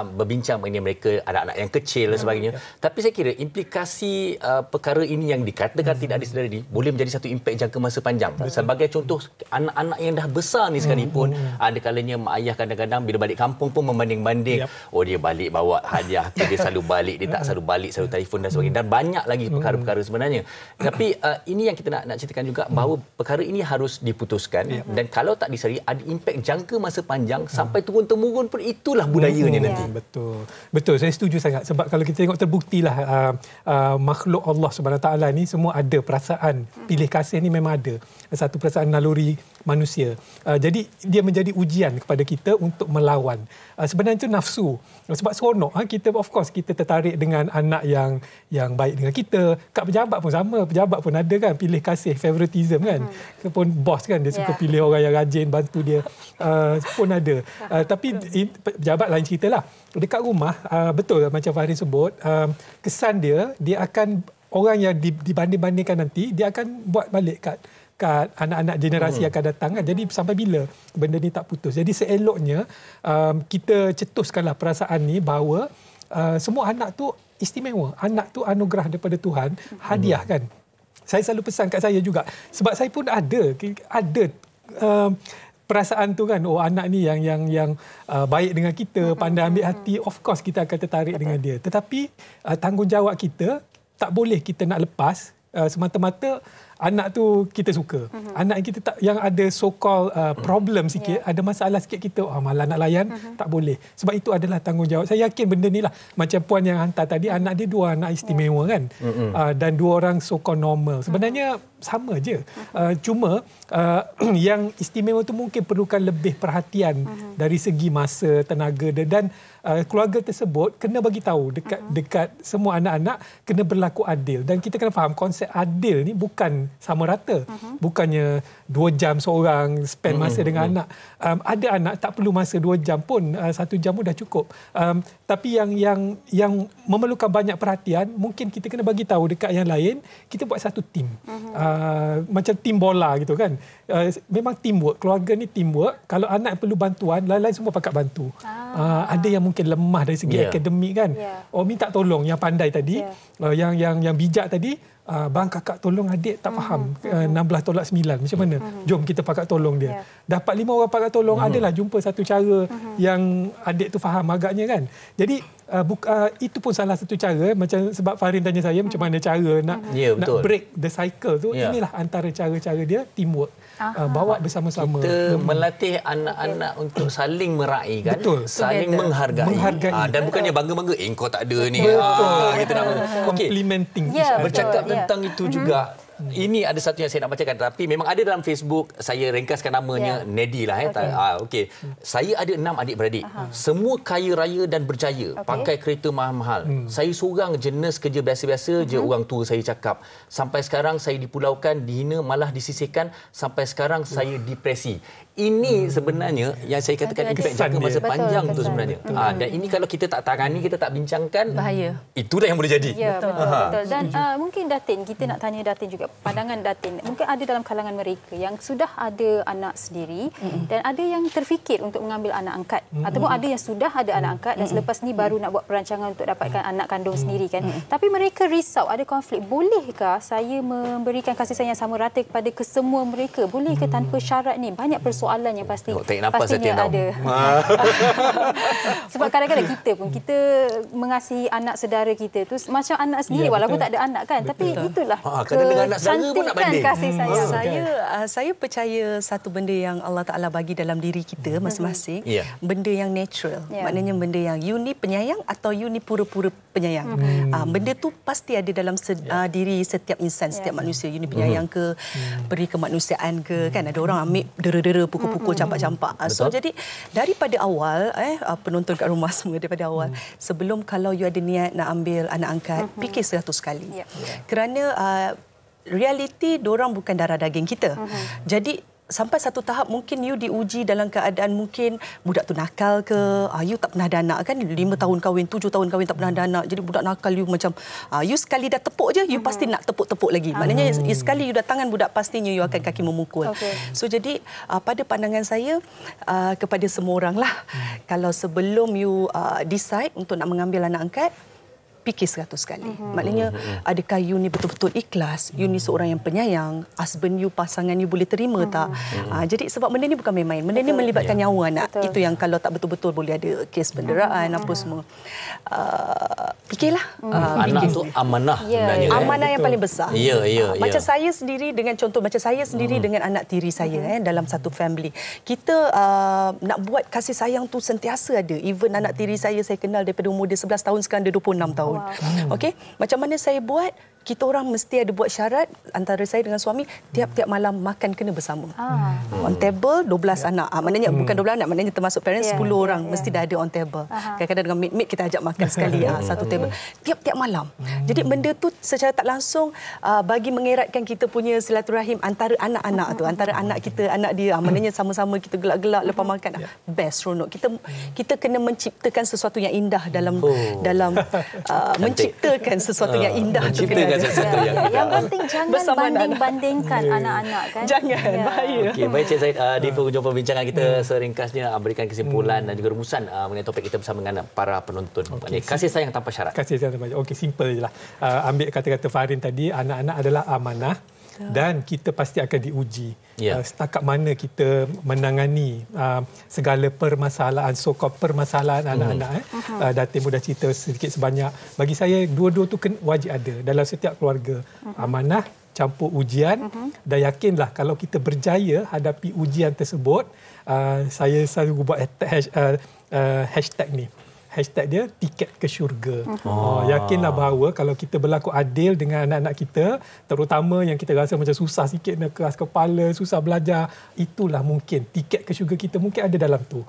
berbincang mengenai mereka, anak-anak yang kecil dan sebagainya. Tapi saya kira implikasi perkara ini yang dikatakan tidak disedari boleh menjadi satu impak jangka masa panjang. Sebagai contoh, anak-anak yang dah besar ni sekalipun, ada kalanya mak ayah kadang-kadang bila balik kampung pun membanding-banding. Dia balik bawa hadiah, dia selalu balik, dia tak selalu balik, selalu telefon dan sebagainya. Dan banyak lagi perkara-perkara sebenarnya. Tapi ini yang kita nak ceritakan juga, bahawa perkara ini harus diputuskan. Dan kalau tak disedari, ada impak jangka masa panjang sampai turun-temurun pun, itulah budayanya nanti. Betul, saya setuju sangat. Sebab kalau kita tengok terbuktilah makhluk Allah SWT ni semua ada perasaan, pilih kasih ni memang ada. satu perasaan naluri manusia. Jadi dia menjadi ujian kepada kita untuk melawan. Sebenarnya itu nafsu. Sebab seronok, kita of course kita tertarik dengan anak yang baik dengan kita. Kat pejabat pun sama, pejabat pun ada kan pilih kasih, favoritism kan. Pun bos kan dia suka pilih orang yang rajin bantu dia. Pun ada. Tapi pejabat lain ceritalah. Dekat rumah betul macam Farin sebut, kesan dia akan orang yang dibanding-bandingkan nanti dia akan buat balik kat anak-anak generasi akan datang kan. Jadi sampai bila benda ni tak putus. Jadi seeloknya kita cetuskanlah perasaan ni bahawa semua anak tu istimewa. Anak tu anugerah daripada Tuhan, hadiah kan. Saya selalu pesan kat saya juga. Sebab saya pun ada perasaan tu kan, anak ni yang baik dengan kita, pandai ambil hati, of course kita akan tertarik dengan dia. Tetapi tanggungjawab kita tak boleh kita nak lepas semata-mata anak tu kita suka. Anak kita yang ada so-called problem sikit, ada masalah sikit, kita malah nak layan, tak boleh. Sebab itu adalah tanggungjawab. Saya yakin benda ni lah. Macam puan yang hantar tadi, anak dia 2 anak istimewa kan. Dan 2 orang so-called normal. Sebenarnya sama je. Cuma yang istimewa tu mungkin perlukan lebih perhatian dari segi masa, tenaga dan keluarga tersebut kena bagi tahu dekat semua anak-anak kena berlaku adil. Dan kita kena faham konsep adil ni bukan sama rata. Bukannya 2 jam seorang spend masa dengan anak. Ada anak tak perlu masa 2 jam pun, 1 jam pun dah cukup. Tapi yang memerlukan banyak perhatian, mungkin kita kena bagi tahu dekat yang lain, kita buat satu tim. Macam tim bola gitu kan. Memang teamwork. Keluarga ni teamwork. Kalau anak perlu bantuan, lain-lain semua pakat bantu. Ada yang mungkin lemah dari segi akademik kan. Minta tolong yang pandai tadi, yang bijak tadi. Bang, kakak tolong adik tak faham 16 tolak 9 macam mana, jom kita pakat tolong dia. Dapat 5 orang pakat tolong, adalah jumpa satu cara yang adik tu faham agaknya kan. Jadi itu pun salah satu cara. Macam sebab Farin tanya saya macam mana cara nak break the cycle tu. Inilah antara cara-cara dia, teamwork. Bawa bersama-sama. Kita melatih anak-anak untuk saling meraihkan, saling menghargai. Dan bukannya bangga-bangga, kau tak ada ni. Kita nak complementing. Bercakap tentang itu juga. Ini ada satu yang saya nak bacakan, tapi memang ada dalam Facebook. Saya ringkaskan namanya, Nedi lah. Okey. Saya ada 6 adik-beradik. Semua kaya raya dan berjaya. Pakai kereta mahal-mahal. Saya seorang jenis kerja biasa-biasa je, orang tua saya cakap. Sampai sekarang saya dipulaukan, dihina, malah disisihkan. Sampai sekarang saya depresi. Ini sebenarnya yang saya katakan efek jangka masa panjang tu sebenarnya. Dan ini kalau kita tak tangani, kita tak bincangkan, bahaya. Itulah yang boleh jadi. Ya, betul. Dan mungkin Datin, kita nak tanya Datin juga, pandangan Datin. Mungkin ada dalam kalangan mereka yang sudah ada anak sendiri dan ada yang terfikir untuk mengambil anak angkat, ataupun ada yang sudah ada anak angkat dan selepas ni baru nak buat perancangan untuk dapatkan anak kandung sendiri kan. Tapi mereka risau, ada konflik. Bolehkah saya memberikan kasih sayang yang sama rata kepada kesemua mereka? Bolehkah tanpa syarat ni? Banyak persoalan yang pastinya ada. Sebab kadang-kadang kita mengasihi anak saudara kita tu macam anak sendiri, walaupun tak ada anak kan. Tapi itulah kecantikan kasih sayang. Saya percaya satu benda yang Allah Ta'ala bagi dalam diri kita masing-masing, benda yang natural. Maknanya benda yang you ni penyayang atau you ni pura-pura penyayang. Benda tu pasti ada dalam diri setiap insan, setiap manusia. You ni penyayang ke, beri kemanusiaan ke, kan ada orang ambil dera-dera, pukul-pukul, campak-campak. So jadi daripada awal, penonton kat rumah semua, daripada awal, sebelum kalau you ada niat nak ambil anak angkat, fikir 100 kali. Kerana realiti diorang bukan darah daging kita. Jadi sampai satu tahap mungkin you diuji dalam keadaan mungkin budak tu nakal ke, you tak pernah ada anak kan, 5 tahun kahwin, 7 tahun kahwin tak pernah ada anak. Jadi budak nakal you macam you sekali dah tepuk je, you pasti nak tepuk-tepuk lagi. Maknanya sekali you dah tangan budak, pastinya you akan kaki memukul. So jadi pada pandangan saya kepada semua orang lah, kalau sebelum you decide untuk nak mengambil anak angkat, fikir 100 kali. Maknanya adakah you ni betul-betul ikhlas? You ni seorang yang penyayang? Husband you, pasangan you boleh terima tak? Jadi sebab benda ni bukan main-main. Benda ni melibatkan nyawa anak. Itu yang kalau tak betul-betul boleh ada kes penderaan apa semua. Fikirlah. Anak tu amanah sebenarnya. Amanah yang paling besar. Macam saya sendiri dengan contoh, macam saya sendiri dengan anak tiri saya dalam satu family. Kita nak buat kasih sayang tu sentiasa ada. Even anak tiri saya kenal daripada umur dia 11 tahun, sekarang dia 26 tahun. Okey, macam mana saya buat? kita orang mesti ada buat syarat antara saya dengan suami tiap-tiap malam makan kena bersama. On table 12 anak. Maknanya bukan 12 anak, maknanya termasuk parents 10 orang mesti dah ada on table. Kadang-kadang dengan maid-maid kita ajak makan sekali satu table tiap-tiap malam. Jadi benda tu secara tak langsung bagi mengeratkan kita punya silaturahim antara anak-anak tu, antara anak kita, anak dia. Maknanya sama-sama kita gelak-gelak lepas makan. Best seronok. Kita kena menciptakan sesuatu yang indah dalam menciptakan sesuatu yang indah tu. Yang penting jangan banding-bandingkan anak-anak kan. Jangan, bahaya. Okey, baik Cik Zaid, di penghujung perbincangan kita seringkasnya berikan kesimpulan dan juga rumusan mengenai topik kita bersama dengan para penonton. Kasih sayang tanpa syarat. Kasih sayang tanpa syarat. Okey, simple je lah. Ambil kata-kata Farin tadi, anak-anak adalah amanah dan kita pasti akan diuji. Setakat mana kita menangani segala permasalahan, so-called permasalahan anak-anak. Datin pun dah cerita sedikit sebanyak. Bagi saya, dua-dua tu wajib ada dalam setiap keluarga. Amanah campur ujian dan yakinlah kalau kita berjaya hadapi ujian tersebut, saya selalu buat hashtag ni. Hashtag dia tiket ke syurga. Yakinlah bahawa kalau kita berlaku adil dengan anak-anak kita, terutama yang kita rasa macam susah sikit, keras kepala, susah belajar, itulah mungkin tiket ke syurga kita mungkin ada dalam tu.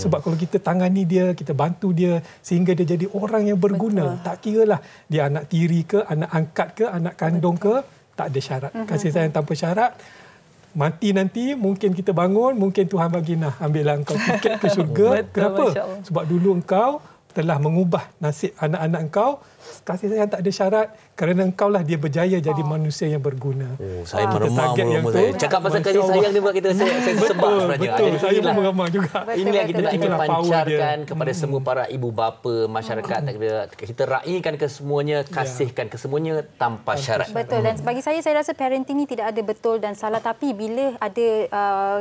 Sebab kalau kita tangani dia, kita bantu dia sehingga dia jadi orang yang berguna. Tak kiralah dia anak tiri ke, anak angkat ke, anak kandung ke, tak ada syarat. Kasih sayang tanpa syarat. Mati nanti mungkin kita bangun, mungkin Tuhan bagi ambillah engkau tiket ke syurga. Kenapa? Sebab dulu engkau telah mengubah nasib anak-anak engkau. Kasih sayang tak ada syarat, kerana engkau lah dia berjaya jadi manusia yang berguna. Saya meremang saya. Cakap pasal kasih sayang ni buat kita saya sebab sebenarnya. Betul, saya pun meremang juga. Inilah yang kita nak ingin pancarkan kepada semua para ibu bapa, masyarakat. Kita raikan ke semuanya, kasihkan ke semuanya tanpa syarat. Betul, dan bagi saya rasa parenting ni tidak ada betul dan salah, tapi bila ada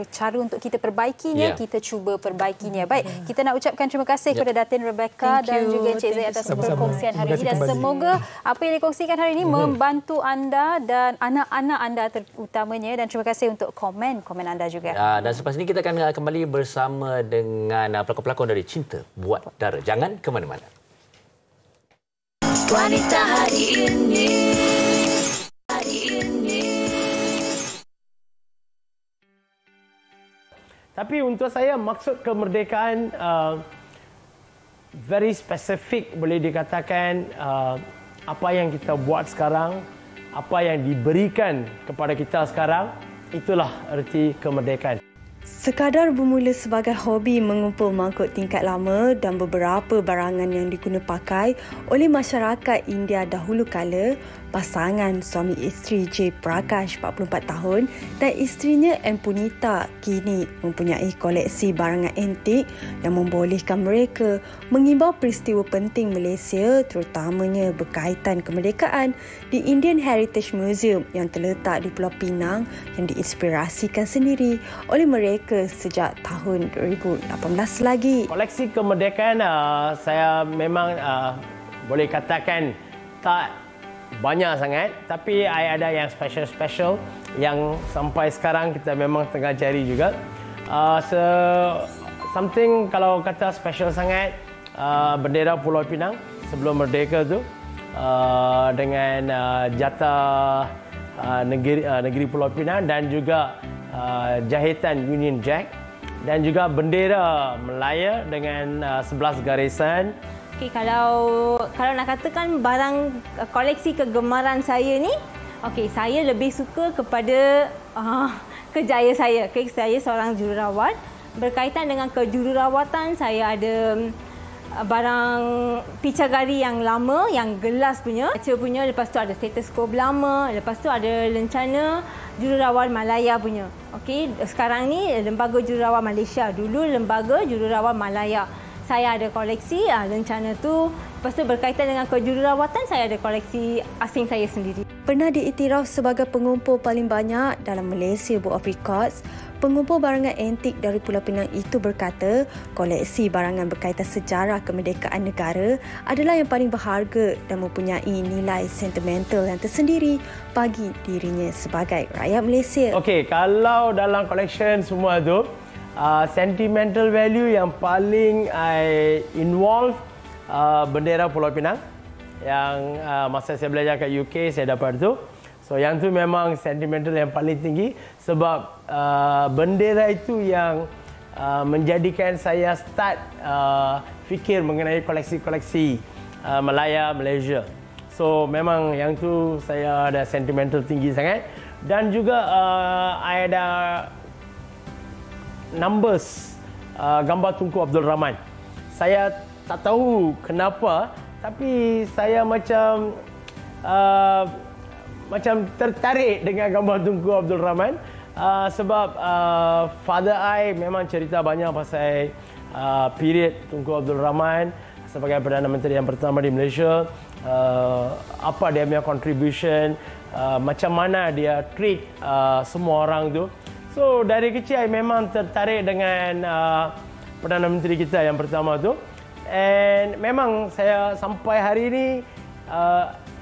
cara untuk kita perbaikinya, kita cuba perbaikinya. Baik, kita nak ucapkan terima kasih kepada Datin Rebecca dan juga Cik Zaid atas perkongsian hari ini. Dan semoga apa yang dikongsikan hari ini membantu anda dan anak-anak anda terutamanya. Dan terima kasih untuk komen anda juga. Dan selepas ini kita akan kembali bersama dengan pelakon-pelakon dari Cinta Buat Dara. Jangan ke mana-mana. Wanita hari ini. Tapi untuk saya maksud kemerdekaan very specific, boleh dikatakan apa yang kita buat sekarang, apa yang diberikan kepada kita sekarang, itulah erti kemerdekaan. Sekadar bermula sebagai hobi mengumpul mangkuk tingkat lama dan beberapa barangan yang diguna pakai oleh masyarakat India dahulu kala, pasangan suami isteri J. Prakash 44 tahun dan isterinya M. Punita kini mempunyai koleksi barangan antik yang membolehkan mereka mengimbau peristiwa penting Malaysia, terutamanya berkaitan kemerdekaan di Indian Heritage Museum yang terletak di Pulau Pinang yang diinspirasikan sendiri oleh mereka sejak tahun 2018 lagi. Koleksi kemerdekaan saya memang boleh katakan tak banyak sangat, tapi ada yang special yang sampai sekarang kita memang tengah cari juga. Something kalau kata special sangat, bendera Pulau Pinang sebelum merdeka tu dengan jata negeri Pulau Pinang dan juga jahitan Union Jack dan juga bendera Melaya dengan 11 garisan. Okay, kalau nak katakan barang koleksi kegemaran saya ni, saya lebih suka kepada kerjaya saya. Saya seorang jururawat. Berkaitan dengan kejururawatan, saya ada barang picagari yang lama, yang gelas punya, kaca punya, lepas tu ada stetoskop lama, lepas tu ada lencana jururawat Malaya punya. Sekarang ni Lembaga Jururawat Malaysia, dulu Lembaga Jururawat Malaya. Saya ada koleksi lencana tu. Lepas tu berkaitan dengan kejururawatan, saya ada koleksi asing saya sendiri. Pernah diiktiraf sebagai pengumpul paling banyak dalam Malaysia Book of Records, pengumpul barangan antik dari Pulau Pinang itu berkata koleksi barangan berkaitan sejarah kemerdekaan negara adalah yang paling berharga dan mempunyai nilai sentimental yang tersendiri bagi dirinya sebagai rakyat Malaysia. Okey, kalau dalam collection semua tu, sentimental value yang paling involve bendera Pulau Pinang yang masa saya belajar kat UK saya dapat tu. So yang tu memang sentimental yang paling tinggi sebab bendera itu yang menjadikan saya start fikir mengenai koleksi-koleksi Malaysia. So memang yang tu saya ada sentimental tinggi sangat dan juga I ada numbers gambar Tunku Abdul Rahman. Saya tak tahu kenapa tapi saya macam tertarik dengan gambar Tunku Abdul Rahman sebab father I memang cerita banyak pasal period Tunku Abdul Rahman sebagai Perdana Menteri yang pertama di Malaysia, apa dia punya contribution, macam mana dia treat semua orang tu. So dari kecil I memang tertarik dengan Perdana Menteri kita yang pertama tu, and memang saya sampai hari ini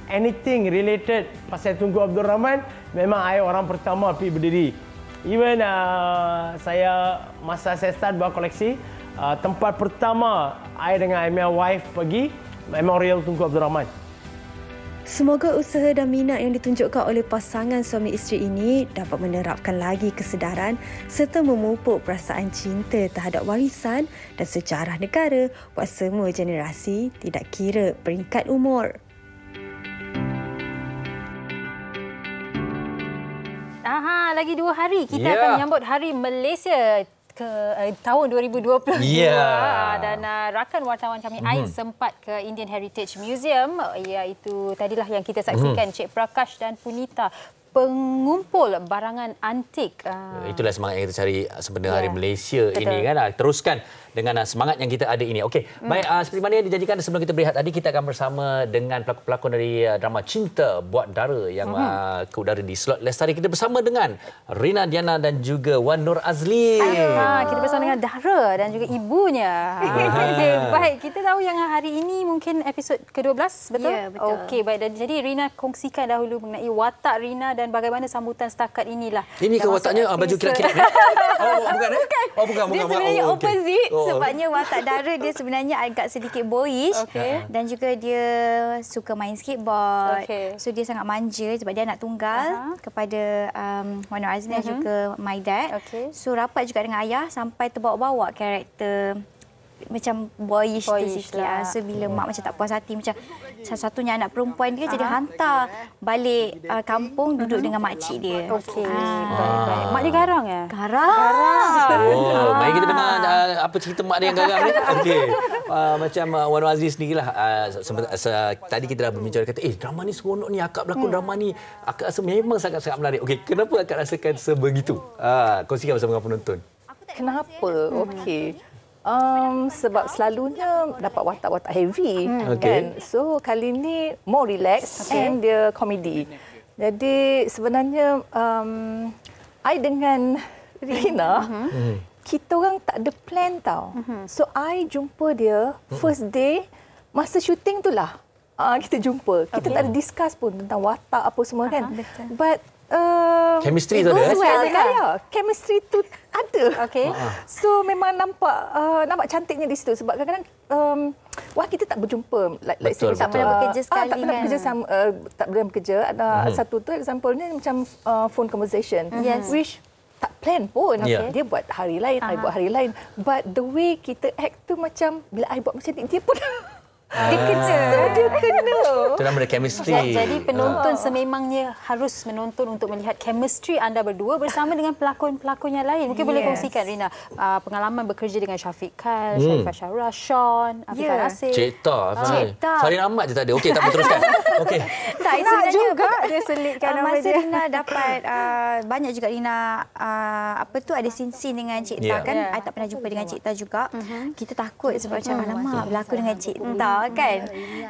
anything related pasal Tunku Abdul Rahman, memang saya orang pertama pergi berdiri. Even masa saya start buat koleksi, tempat pertama saya dengan my wife pergi Memorial Tunku Abdul Rahman. Semoga usaha dan minat yang ditunjukkan oleh pasangan suami isteri ini dapat menerapkan lagi kesedaran serta memupuk perasaan cinta terhadap warisan dan sejarah negara buat semua generasi, tidak kira peringkat umur. Lagi 2 hari kita akan menyambut Hari Malaysia ke tahun 2022. Dan rakan wartawan kami Ais sempat ke Indian Heritage Museum, iaitu tadilah yang kita saksikan Cik Prakash dan Punita, pengumpul barangan antik. Itulah semangat yang kita cari sebenarnya Hari Malaysia ini kan. Teruskan dengan semangat yang kita ada ini. Okey, baik, seperti mana yang dijanjikan sebelum kita berehat tadi, kita akan bersama dengan pelakon-pelakon dari drama Cinta Buat Dara yang ke udara di slot Lestari. Kita bersama dengan Rina Diana dan juga Wan Nur Azli. Kita bersama dengan Dara dan juga ibunya. Baik, kita tahu yang hari ini mungkin episod ke-12, betul? Ya, betul. Okey, baik. Dan jadi Rina kongsikan dahulu mengenai watak Rina dan bagaimana sambutan setakat inilah. Ini ke wataknya baju kilat-kilat ni? Bukan. Dia sebenarnya opposite. Sebabnya watak Dara dia sebenarnya agak sedikit boyish. Dan juga dia suka main skateboard. So dia sangat manja sebab dia anak tunggal kepada Wan Nur Azli dan juga my dad. So rapat juga dengan ayah sampai terbawa-bawa karakter macam boyish tu sikit. So bila mak macam tak puas hati, macam satu-satunya anak perempuan dia jadi hantar balik kampung duduk dengan makcik dia. Baik. Mak dia garang ya? Garang. Mari kita dengar apa cerita mak dia yang garang ni. Okey. Macam Wan Nur Azli sendirilah, tadi kita dah berbincang, kata drama ni seronok ni, akak berlakon drama ni akak rasa memang sangat-sangat menarik. Okey, kenapa akak rasakan sebegitu? Kongsikan bersama dengan penonton. Kenapa? Okey. Sebab selalunya dapat watak-watak heavy kan. So kali ni more relax and dia komedi. Jadi sebenarnya I dengan Rina kita orang tak ada plan tau. So I jumpa dia first day masa syuting tu lah. Kita jumpa. Kita tak ada discuss pun tentang watak apa semua kan. But chemistry tu ada. Chemistry tu ada. So memang nampak cantiknya di situ sebab kadang-kadang kita tak berjumpa. Tak pernah bekerja sekali. Tak pernah bekerja sama, tak pernah bekerja. Ada satu tu example-nya macam phone conversation. Which tak plan pun. Dia buat hari lain, I buat hari lain. But the way kita act tu macam bila I buat macam ni, dia pun dia kena. Itu nama dia chemistry. Jadi penonton sememangnya harus menonton untuk melihat chemistry anda berdua bersama dengan pelakon-pelakon yang lain. Mungkin boleh kongsikan Rina pengalaman bekerja dengan Syafiq Kyle, Syaifah Syarah, Sean, Afifah Rasif. Cita. Farin Ahmad je tak ada. Okey, tak apa, teruskan. Okey. Tak, sebenarnya juga dia selitkan nama masa dia. Rina dapat banyak juga Rina ada scene dengan Cik Ta kan. I tak pernah jumpa dengan Cik Ta juga. Kita takut sebab macam alamak berlakon dengan Cik Ta kan.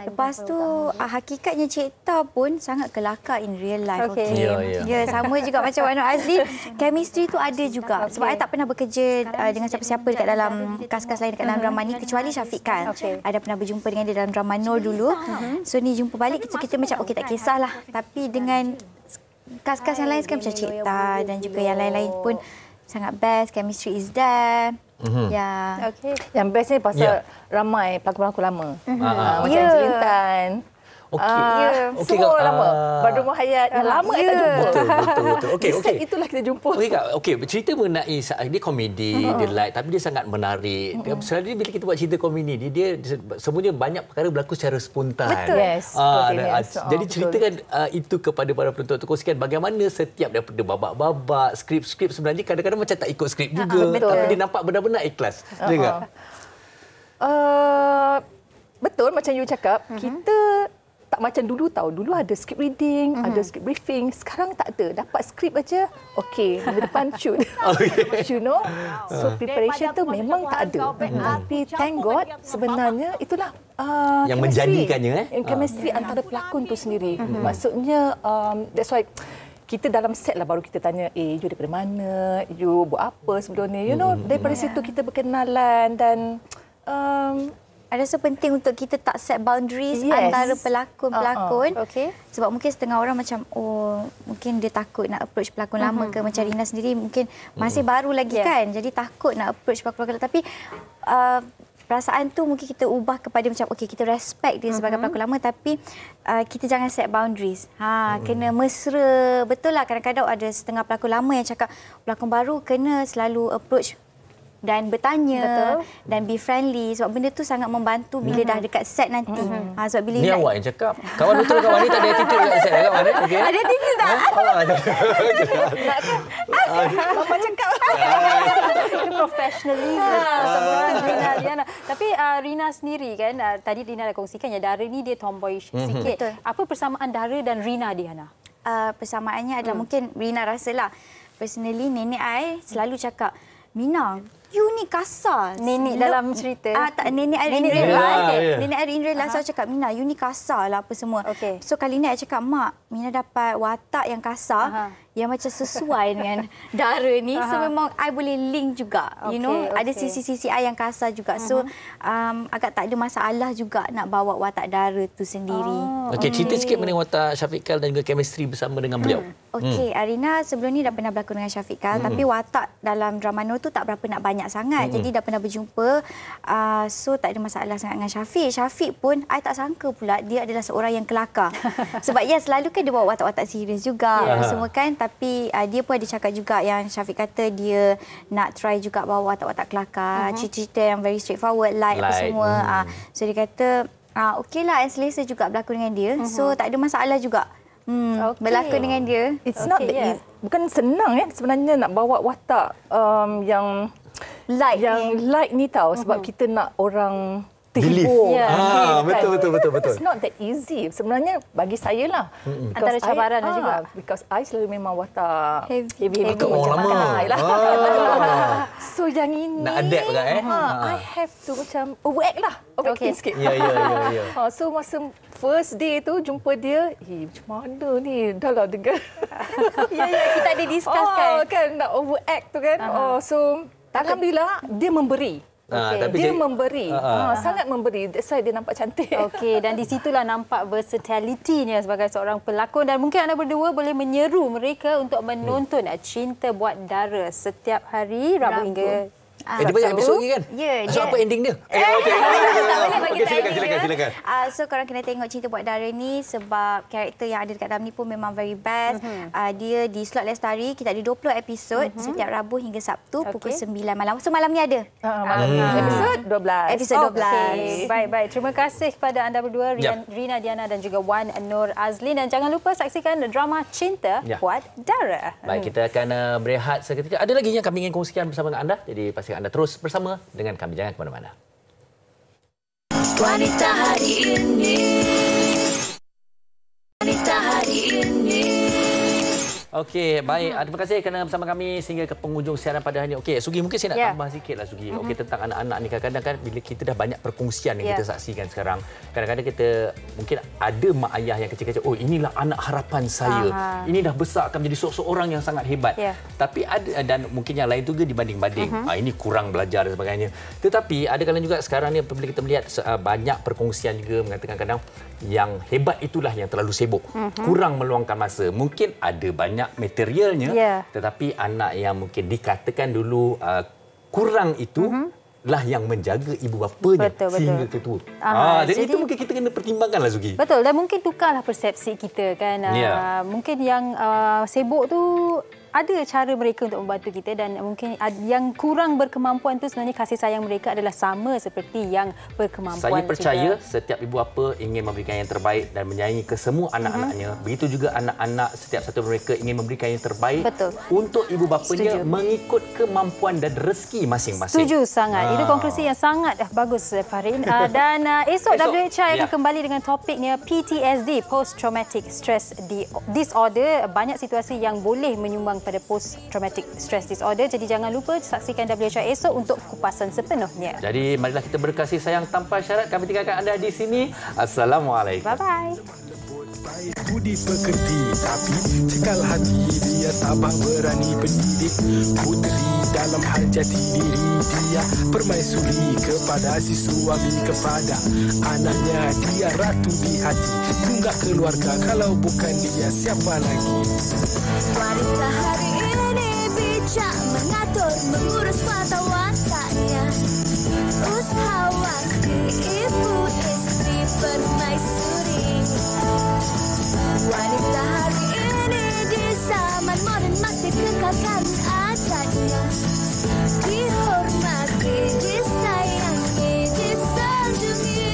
Lepas tu hakikatnya Cik Ta pun sangat kelakar in real life. Ya, sama juga macam Wan Nur Azli. Chemistry tu ada juga. Sebab I tak pernah bekerja dengan siapa-siapa dekat dalam kas-kas lain dekat dalam drama ni kecuali Syafiq Khan. I dah pernah berjumpa dengan dia dalam drama Nur dulu. So ni jumpa balik kita macam okey tak kisahlah. Tapi dengan kas-kas yang lain sekarang macam Cik Ta dan juga yang lain-lain pun sangat best. Chemistry is there. Yang bestnya pasal ramai pelakon-pelakon lama. Macam Cik Intan. Semua lama. Badrul Hayat yang lama tak jumpa. Betul. Okey. Itulah kita jumpa. Okey, cerita mengenai dia komedi, dia light tapi dia sangat menarik. Selalu bila kita buat cerita komedi dia semuanya banyak perkara berlaku secara spontan. Betul. Yes. Jadi ceritakan itu kepada para penonton untuk kongsikan bagaimana setiap daripada babak-babak, skrip sebenarnya kadang-kadang macam tak ikut skrip juga. Tapi dia nampak benar-benar ikhlas. Betul tak? Betul macam you cakap, kita tak macam dulu tahu. Dulu ada script reading, ada script briefing. Sekarang tak ada. Dapat skrip aja, okey, minggu depan shoot. You know? So preparation tu memang tak ada. Tapi thank God sebenarnya itulah yang menjadikannya. Chemistry antara pelakon tu sendiri. Maksudnya that's why kita dalam set lah baru kita tanya, you daripada mana? You buat apa sebelum ni? You know, daripada situ kita berkenalan dan ada rasa penting untuk kita tak set boundaries antara pelakon-pelakon. Sebab mungkin setengah orang macam, mungkin dia takut nak approach pelakon lama ke. Macam Rina sendiri mungkin masih baru lagi kan. Jadi takut nak approach pelakon-pelakon. Tapi perasaan tu mungkin kita ubah kepada macam, kita respect dia sebagai pelakon lama. Tapi kita jangan set boundaries. Kena mesra. Betul lah, kadang-kadang ada setengah pelakon lama yang cakap, pelakon baru kena selalu approach dan bertanya dan be friendly sebab benda tu sangat membantu bila dah dekat set nanti. Sebab bila ni awak yang cakap. Kawan betul kawan ni tak ada attitude dekat set kan? Okay. Ada attitude tak? Mama cakap. Itu professionalism. Tapi Rina sendiri kan, tadi Rina dah kongsikan ya, Dara ni dia tomboy sikit. Apa persamaan Dara dan Rina, Diana? Persamaannya adalah mungkin Rina rasalah. Personally, nenek I selalu cakap, Mina, you ni kasar. Nenek dalam cerita? Tak, nenek I in real life. Nenek I in real life selalu cakap, Mina, you ni kasar lah apa semua. So kali ni I cakap, Mak, Mina dapat watak yang kasar, yang macam sesuai dengan Dara ni. So memang I boleh link juga. You know, ada sisi-sisi I yang kasar juga. So agak tak ada masalah juga nak bawa watak Dara tu sendiri. Cerita sikit mengenai watak Syafiq Kyle dan juga chemistry bersama dengan beliau. Arina sebelum ni dah pernah berlakon dengan Syafiq Kyle, tapi watak dalam drama Nur tu tak berapa nak banyak sangat. Jadi dah pernah berjumpa. So tak ada masalah sangat dengan Syafiq. Syafiq pun I tak sangka pula dia adalah seorang yang kelakar. Sebab selalu kan dia bawa watak-watak serius juga semua kan. Tapi dia pun ada cakap juga yang Syafiq kata dia nak try juga bawa watak-watak kelakar, cerita yang very straightforward, light apa semua. So dia kata okeylah, selesa juga berlakon dengan dia. So tak ada masalah juga. Berlakon dengan dia. It's not bukan senang sebenarnya nak bawa watak yang light ni tahu, sebab kita nak orang terhibur. Betul. It's not that easy. Sebenarnya bagi saya lah. Antara cabaran juga. Because I selalu memang watak heavy. Orang lama. So yang ini nak adapt kan I have to macam overact lah. Overacting sikit. Ya. So masa first day tu jumpa dia, macam mana ni? Dah lah dengan kita ada discuss kan nak overact tu kan. So alhamdulillah dia memberi. Dia memberi, sangat memberi. That's why dia nampak cantik. Dan di situlah nampak versatility-nya sebagai seorang pelakon. Dan mungkin anda berdua boleh menyeru mereka untuk menonton Cinta Buat Dara setiap hari Rabu hingga dia banyak episod lagi kan? So apa ending dia? Tak boleh bagi silakan. So korang kena tengok Cinta Buat Dara ni sebab karakter yang ada dekat dalam ni pun memang very best. Dia di slot Lestari, kita ada 20 episod setiap Rabu hingga Sabtu pukul 9 malam. So malam ni ada. Episod 12. Baik. Terima kasih kepada anda berdua, Rina Diana dan juga Wan Nur Azlin. Dan jangan lupa saksikan drama Cinta Buat Dara. Baik, kita akan berehat seketika. Ada lagi yang kami ingin kongsikan bersama dengan anda. Jadi pastikan anda terus bersama dengan kami. Jangan ke mana-mana. Wanita hari ini. Wanita hari ini. Okey, baik. Terima kasih kerana bersama kami sehingga ke penghujung siaran pada hari ini. Okey, Sugi, mungkin saya nak tambah sikitlah Sugi. Okey, tentang anak-anak ni kadang-kadang kan bila kita dah banyak perkongsian yang kita saksikan sekarang, kadang-kadang kita mungkin ada mak ayah yang kecil-kecil, inilah anak harapan saya. Ini dah besar akan menjadi seorang yang sangat hebat. Tapi ada, dan mungkin yang lain juga dibanding-banding. Ini kurang belajar dan sebagainya. Tetapi ada kalanya juga sekarang ni apabila kita melihat banyak perkongsian juga mengatakan kadang yang hebat itulah yang terlalu sibuk. Kurang meluangkan masa. Mungkin ada banyak materialnya, tetapi anak yang mungkin dikatakan dulu kurang itu lah yang menjaga ibu bapanya sehingga ketua. Jadi itu mungkin kita kena pertimbangkanlah, Zuki. Betul, dan mungkin tukarlah persepsi kita kan. Mungkin yang sibuk tu ada cara mereka untuk membantu kita, dan mungkin yang kurang berkemampuan tu sebenarnya kasih sayang mereka adalah sama seperti yang berkemampuan. Saya percaya setiap ibu bapa ingin memberikan yang terbaik dan menyayangi kesemua anak-anaknya. Begitu juga anak-anak, setiap satu mereka ingin memberikan yang terbaik untuk ibu bapanya mengikut kemampuan dan rezeki masing-masing. Setuju sangat. Itu konklusi yang sangat bagus, Farin. Dan esok WHI akan kembali dengan topiknya PTSD, Post Traumatic Stress Disorder. Banyak situasi yang boleh menyumbang pada Post Traumatic Stress Disorder. Jadi jangan lupa saksikan WHI esok untuk kupasan sepenuhnya. Jadi marilah kita berkasih sayang tanpa syarat. Kami tinggalkan anda di sini. Assalamualaikum. Bye-bye. Baik budi pekerti, tapi cekal hati dia tabah berani pendidik. Puteri dalam hal jati diri dia permaisuri kepada si suami, kepada anaknya dia ratu di hati. Tunggak keluarga, kalau bukan dia siapa lagi? Wanita hari ini bijak mengatur, mengurus mata wataknya. Usahawan ibu istri permaisuri. Wanita hari ini di zaman modern masih kekalkan adatnya. Dihormati, disayangi, disanjungi.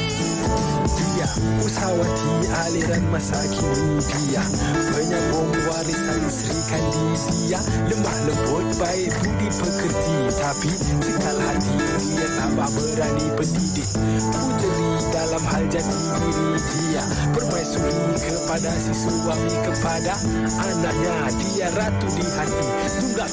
Dia usahawati aliran masa kini, dia penyambung warisan Sri Kandi. Dia lemah lembut, baik budi pekerti, tapi cekal hati dia tabah berani pendidik. Puteri dalam hal jati diri dia permaisuri kepada si suami, kepada anaknya dia ratu di hati. Tunggak